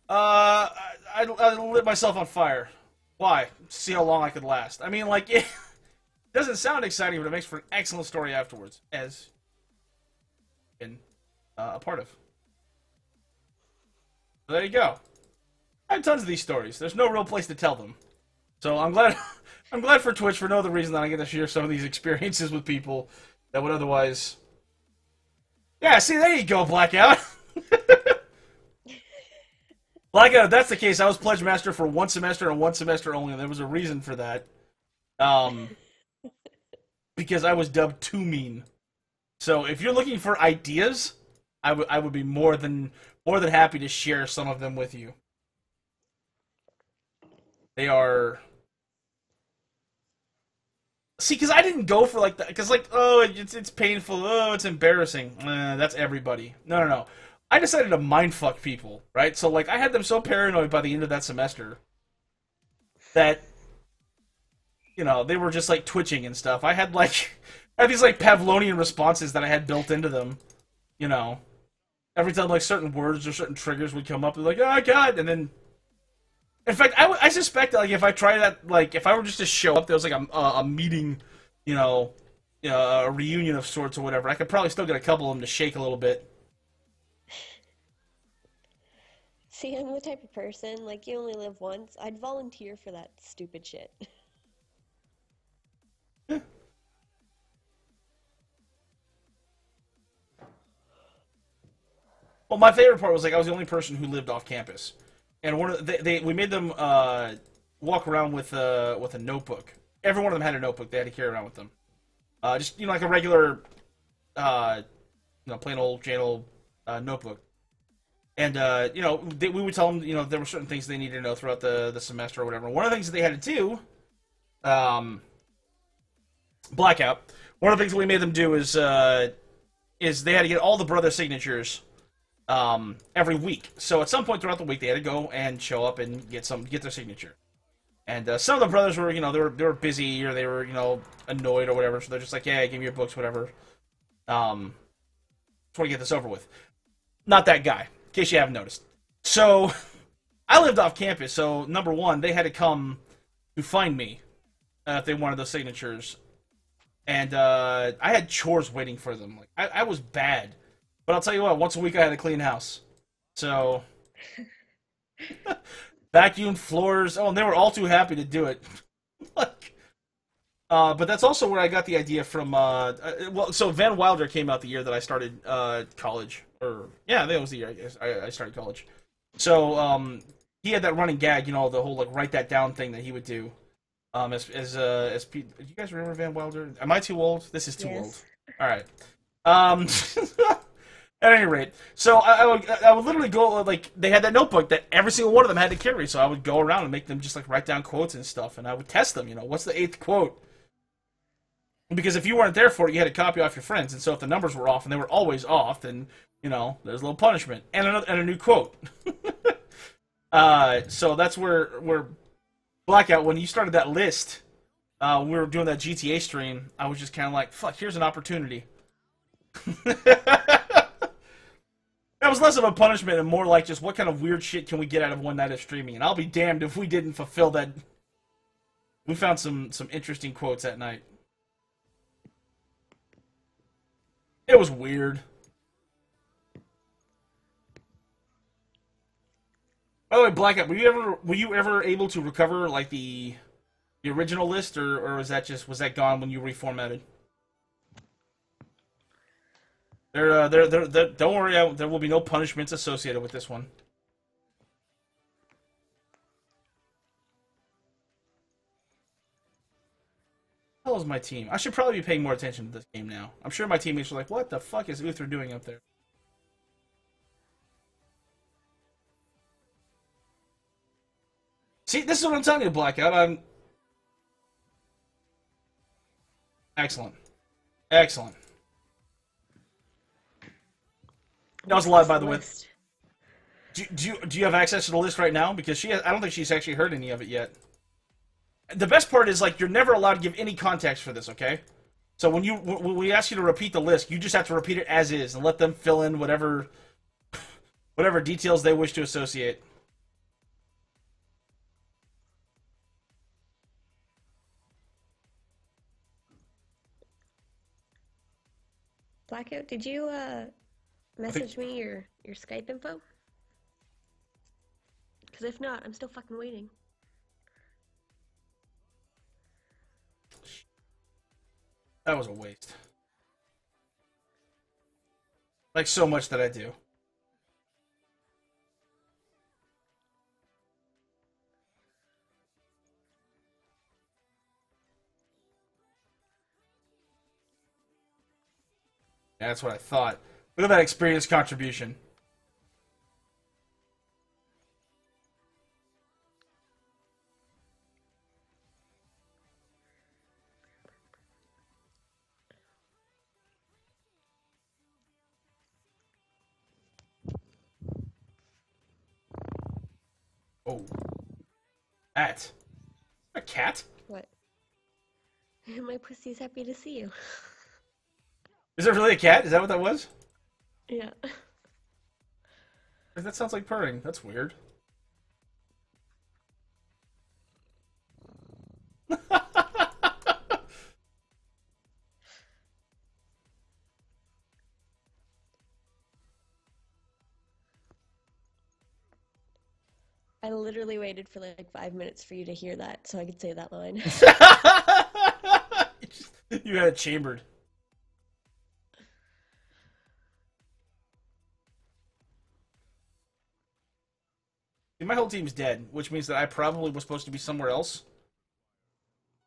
I lit myself on fire. Why? See how long I could last. I mean, it doesn't sound exciting, but it makes for an excellent story afterwards, as... been a part of. There you go. I have tons of these stories. There's no real place to tell them. So I'm glad I'm glad for Twitch for no other reason than I get to share some of these experiences with people that would otherwise... Yeah, see, there you go, Blackout. Blackout, if that's the case, I was Pledge Master for 1 semester and 1 semester only, and there was a reason for that. Because I was dubbed too mean. So if you're looking for ideas, I would be more than happy to share some of them with you. They are... See, because I didn't go for like that. Because like, oh, it's painful. Oh, it's embarrassing. That's everybody. No. I decided to mindfuck people, right? So like, I had them so paranoid by the end of that semester that, you know, they were just like twitching and stuff. I had these like Pavlovian responses that I had built into them. You know, every time like certain words or certain triggers would come up, they're like, oh god, and then. In fact, I suspect that, like, if I tried that, like, if I were just to show up, there was, like, a meeting, you know, a reunion of sorts or whatever, I could probably still get a couple of them to shake a little bit. See, I'm the type of person, like, you only live once. I'd volunteer for that stupid shit. Well, my favorite part was, like, I was the only person who lived off campus. And we made them walk around with a notebook. Every one of them had a notebook they had to carry around with them. Just, you know, like a regular, plain old Jane old notebook. And, you know, we would tell them, you know, there were certain things they needed to know throughout the semester or whatever. One of the things that they had to do, Blackout, one of the things that we made them do is they had to get all the brother signatures every week. So at some point throughout the week, they had to go and show up and get their signature. And some of the brothers were, you know, they were busy or they were, you know, annoyed or whatever. So they're just like, yeah, give me your books, whatever. Just want to get this over with. Not that guy, in case you haven't noticed. So I lived off campus. So number one, they had to come to find me if they wanted those signatures. And I had chores waiting for them. Like I was bad. But I'll tell you what, once a week I had to clean house. So, vacuum floors. Oh, and they were all too happy to do it. But that's also where I got the idea from, so Van Wilder came out the year that I started college. Yeah, that was the year I started college. So, he had that running gag, you know, the whole, like, write that down thing that he would do. Do you guys remember Van Wilder? Am I too old? This is too old. All right. At any rate, so I would literally go, like, they had that notebook that every single one of them had to carry, so I would go around and make them just, like, write down quotes and stuff, and I would test them, you know, what's the 8th quote? Because if you weren't there for it, you had to copy off your friends, and so if the numbers were off, and they were always off, then, you know, there's a little punishment, and a new quote. So that's where Blackout, when you started that list, when we were doing that GTA stream, I was just kind of like, fuck, here's an opportunity. That was less of a punishment and more like just what kind of weird shit can we get out of one night of streaming. And I'll be damned if we didn't fulfill that. We found some interesting quotes that night. It was weird. By the way, Blackout, were you ever able to recover like the original list, or was that gone when you reformatted? Don't worry, there will be no punishments associated with this one. How is my team? I should probably be paying more attention to this game now. I'm sure my teammates are like, what the fuck is Uther doing up there? See, this is what I'm telling you, Blackout. Excellent. Excellent. That was a lot, by the way. Do you have access to the list right now? Because I don't think she's actually heard any of it yet. The best part is, like, you're never allowed to give any context for this, okay? So when we ask you to repeat the list, you just have to repeat it as is and let them fill in whatever details they wish to associate. Blackout, did you message me your Skype info? Because if not, I'm still fucking waiting. That was a waste. Like so much that I do. Yeah, that's what I thought. Look at that experience contribution. Oh. Cat. A cat? What? My pussy's happy to see you. Is it really a cat? Is that what that was? Yeah. That sounds like purring. That's weird. I literally waited for like 5 minutes for you to hear that so I could say that line. You had it chambered. My whole team's dead, which means that I probably was supposed to be somewhere else.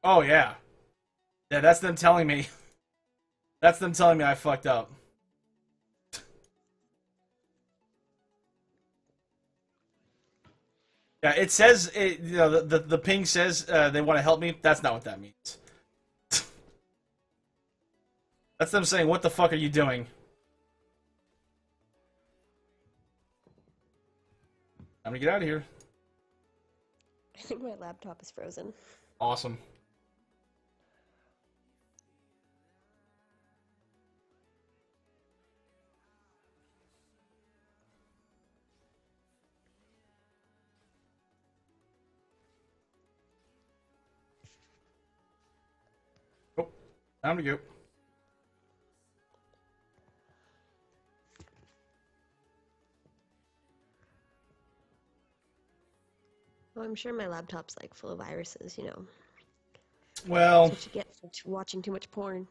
Oh, yeah. Yeah, that's them telling me. That's them telling me I fucked up. Yeah, it says, you know, the ping says they want to help me. That's not what that means. That's them saying, what the fuck are you doing? I'm gonna get out of here. I think my laptop is frozen. Awesome. Oh, time to go. Well, I'm sure my laptop's like full of viruses, you know. Well, That's what you get for watching too much porn.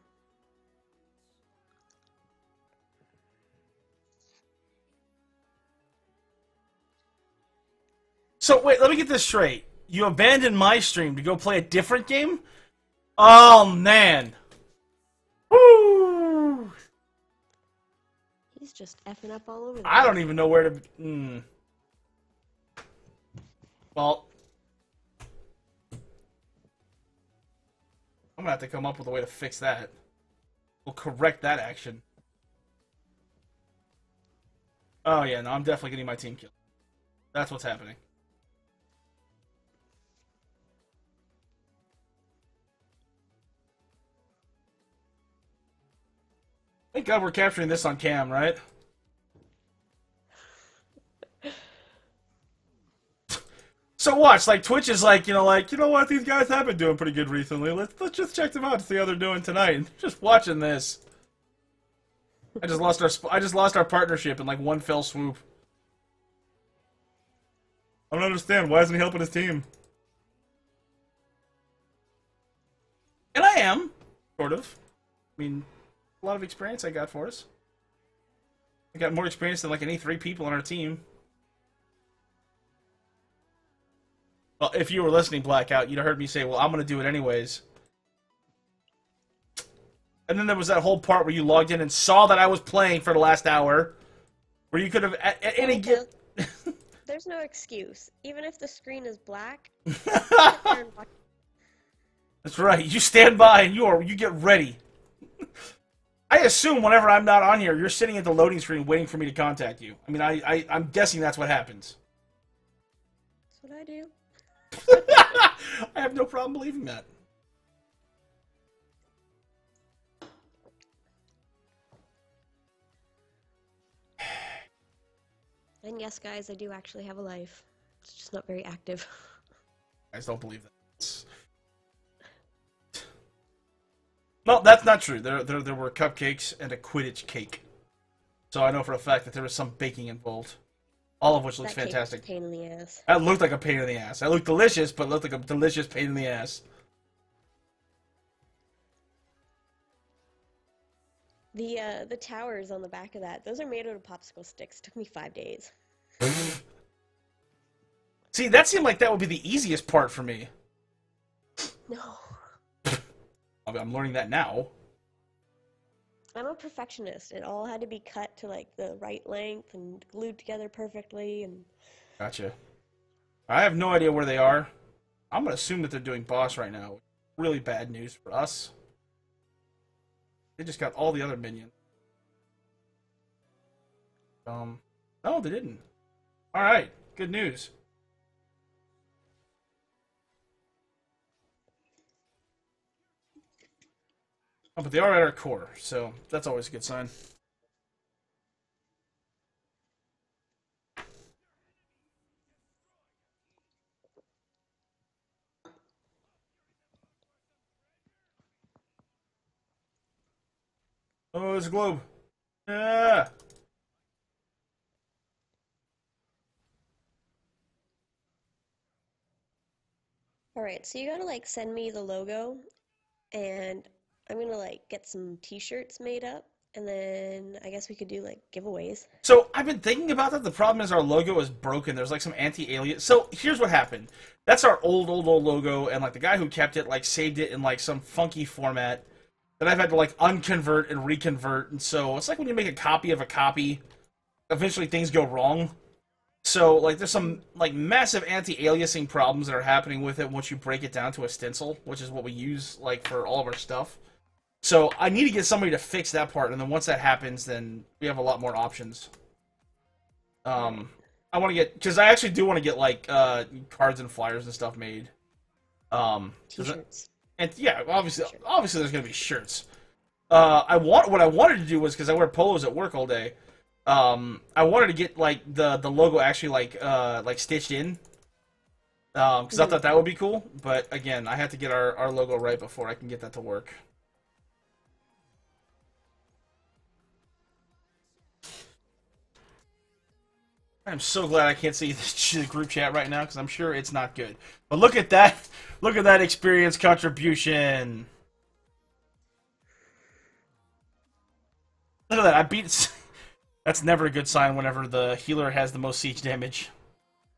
so wait, let me get this straight. You abandoned my stream to go play a different game? Oh, man. Woo! He's just effing up all over the I place. don't even know where to... Well... I'm gonna have to come up with a way to fix that. We'll correct that action. Oh, yeah, no, I'm definitely getting my team killed. That's what's happening. Thank God we're capturing this on cam, right? So watch, like Twitch is like, you know what, these guys have been doing pretty good recently. Let's just check them out to see how they're doing tonight. And just watching this. I just lost our partnership in like one fell swoop. I don't understand. Why isn't he helping his team? And I am, sort of. I mean, a lot of experience I got for us. I got more experience than like any 3 people on our team. Well, if you were listening, Blackout, you'd have heard me say, well, I'm going to do it anyways. And then there was that whole part where you logged in and saw that I was playing for the last hour. Where you could have, at any There's no excuse. Even if the screen is black, sit there and watch. That's right. You stand by and you get ready. I assume whenever I'm not on here, you're sitting at the loading screen waiting for me to contact you. I mean, I'm guessing that's what happens. That's what I do. I have no problem believing that. And yes, guys, I do actually have a life. It's just not very active. I just don't believe that. No, that's not true. There were cupcakes and a Quidditch cake. So I know for a fact that there was some baking involved. All of which looks That cake was fantastic. a pain in the ass. That looked like a pain in the ass. That looked delicious, but looked like a delicious pain in the ass. The towers on the back of that, those are made out of popsicle sticks. Took me 5 days. See, that seemed like that would be the easiest part for me. No. I'm learning that now. I'm a perfectionist. It all had to be cut to like the right length and glued together perfectly and Gotcha. I have no idea where they are. I'm gonna assume that they're doing boss right now. Really bad news for us. They just got all the other minions. No, they didn't. Alright, good news. Oh, but they are at our core, so that's always a good sign. Oh, there's a globe. Yeah. Alright, so you gotta like send me the logo and I'm gonna like get some t-shirts made up and then I guess we could do like giveaways. So I've been thinking about that. The problem is our logo is broken. There's like some anti-alias. So here's what happened. That's our old logo, and like the guy who kept it like saved it in like some funky format that I've had to like unconvert and reconvert. And so it's like when you make a copy of a copy, eventually things go wrong. So like there's some like massive anti-aliasing problems that are happening with it once you break it down to a stencil, which is what we use like for all of our stuff. So I need to get somebody to fix that part, and then once that happens, then we have a lot more options. I want to get, because I actually do want to get like cards and flyers and stuff made. T-shirts. And yeah, obviously there's gonna be shirts. What I wanted to do was, because I wear polos at work all day. I wanted to get like the logo actually like stitched in. Because I thought that would be cool, but again, I have to get our logo right before I can get that to work. I'm so glad I can't see the group chat right now because I'm sure it's not good. But look at that! Look at that experience contribution. Look at that! I beat. That's never a good sign whenever the healer has the most siege damage.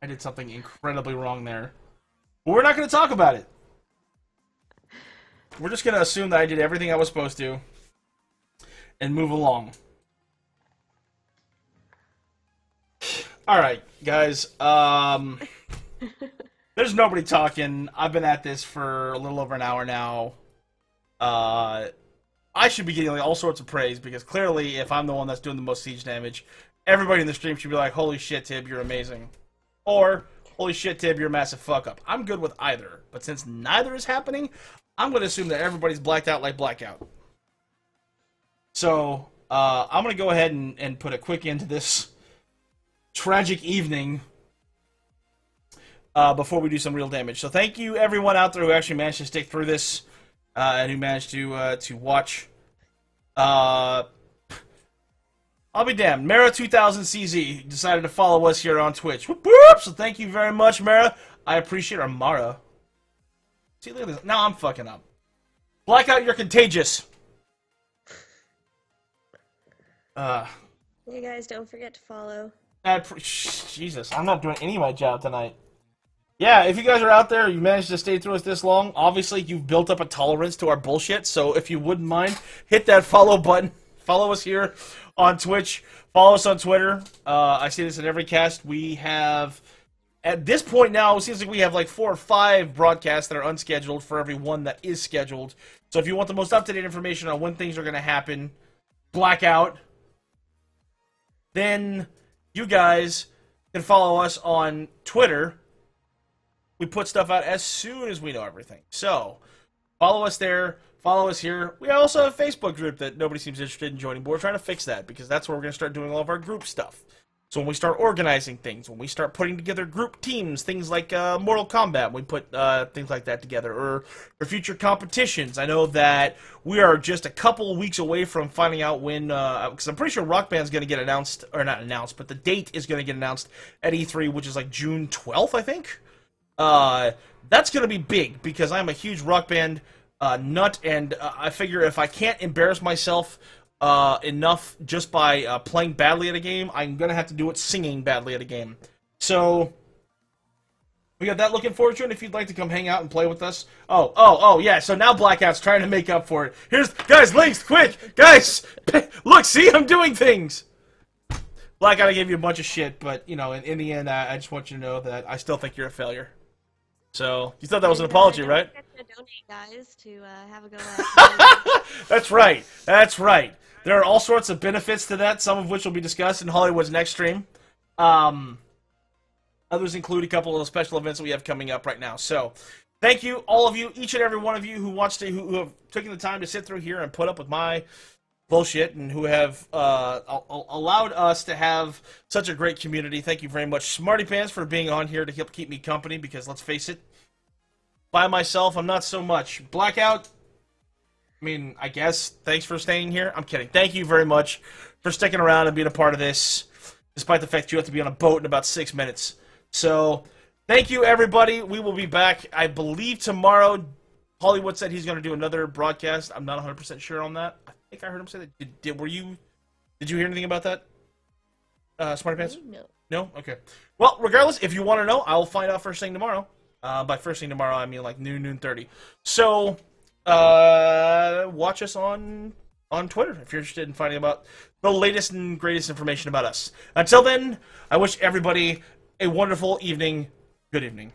I did something incredibly wrong there. But we're not going to talk about it. We're just going to assume that I did everything I was supposed to and move along. Alright, guys. There's nobody talking. I've been at this for a little over an hour now. I should be getting like, all sorts of praise, because clearly, if I'm the one that's doing the most siege damage, everybody in the stream should be like, holy shit, Tib, you're amazing. Or, holy shit, Tib, you're a massive fuck-up. I'm good with either. But since neither is happening, I'm going to assume that everybody's blacked out like blackout. So, I'm going to go ahead and put a quick end to this tragic evening before we do some real damage. So thank you everyone out there who actually managed to stick through this and who managed to watch. I'll be damned. Mara2000CZ decided to follow us here on Twitch. Whoop, whoop. So thank you very much, Mara. I appreciate our Mara. See, look at this. Now I'm fucking up. Blackout, you're contagious. You guys don't forget to follow. Jesus, I'm not doing any of my job tonight. Yeah, if you guys are out there, you managed to stay through us this long, obviously you've built up a tolerance to our bullshit, so if you wouldn't mind, hit that follow button. Follow us here on Twitch. Follow us on Twitter. I see this in every cast. We have, at this point now, it seems like we have like 4 or 5 broadcasts that are unscheduled for every one that is scheduled. So if you want the most up-to-date information on when things are going to happen, blackout, then you guys can follow us on Twitter. We put stuff out as soon as we know everything. So, follow us there. Follow us here. We also have a Facebook group that nobody seems interested in joining, but we're trying to fix that because that's where we're going to start doing all of our group stuff. So when we start organizing things, when we start putting together group teams, things like Mortal Kombat, we put things like that together, or for future competitions. I know that we are just a couple weeks away from finding out when, because I'm pretty sure Rock Band's going to get announced, or not announced, but the date is going to get announced at E3, which is like June 12th, I think. That's going to be big, because I'm a huge Rock Band nut, and I figure if I can't embarrass myself enough just by playing badly at a game. I'm gonna have to do it singing badly at a game. So we got that looking forward to, and if you'd like to come hang out and play with us. Oh, yeah, so now Blackout's trying to make up for it. Guys, links, quick! Guys! Look, see, I'm doing things! Blackout, I gave you a bunch of shit, but, you know, in the end, I just want you to know that I still think you're a failure. So, you thought that was an apology, right? Don't forget to donate, guys, to have a go at That's right. That's right. There are all sorts of benefits to that, some of which will be discussed in Hollywood's next stream. Others include a couple of the special events that we have coming up right now. So, thank you, all of you, each and every one of you who who have taken the time to sit through here and put up with my bullshit, and who have allowed us to have such a great community. Thank you very much, Smarty Pants, for being on here to help keep me company, because let's face it, by myself, I'm not so much. Blackout, I mean, I guess, thanks for staying here. I'm kidding. Thank you very much for sticking around and being a part of this, despite the fact you have to be on a boat in about 6 minutes. So, thank you, everybody. We will be back, I believe, tomorrow. Hollywood said he's going to do another broadcast. I'm not 100% sure on that. I think I heard him say that. Did you hear anything about that, Smarty Pants? No. No? Okay. Well, regardless, if you want to know, I'll find out first thing tomorrow. By first thing tomorrow, I mean like noon 30. So, watch us on Twitter if you're interested in finding about the latest and greatest information about us. Until then, I wish everybody a wonderful evening. Good evening.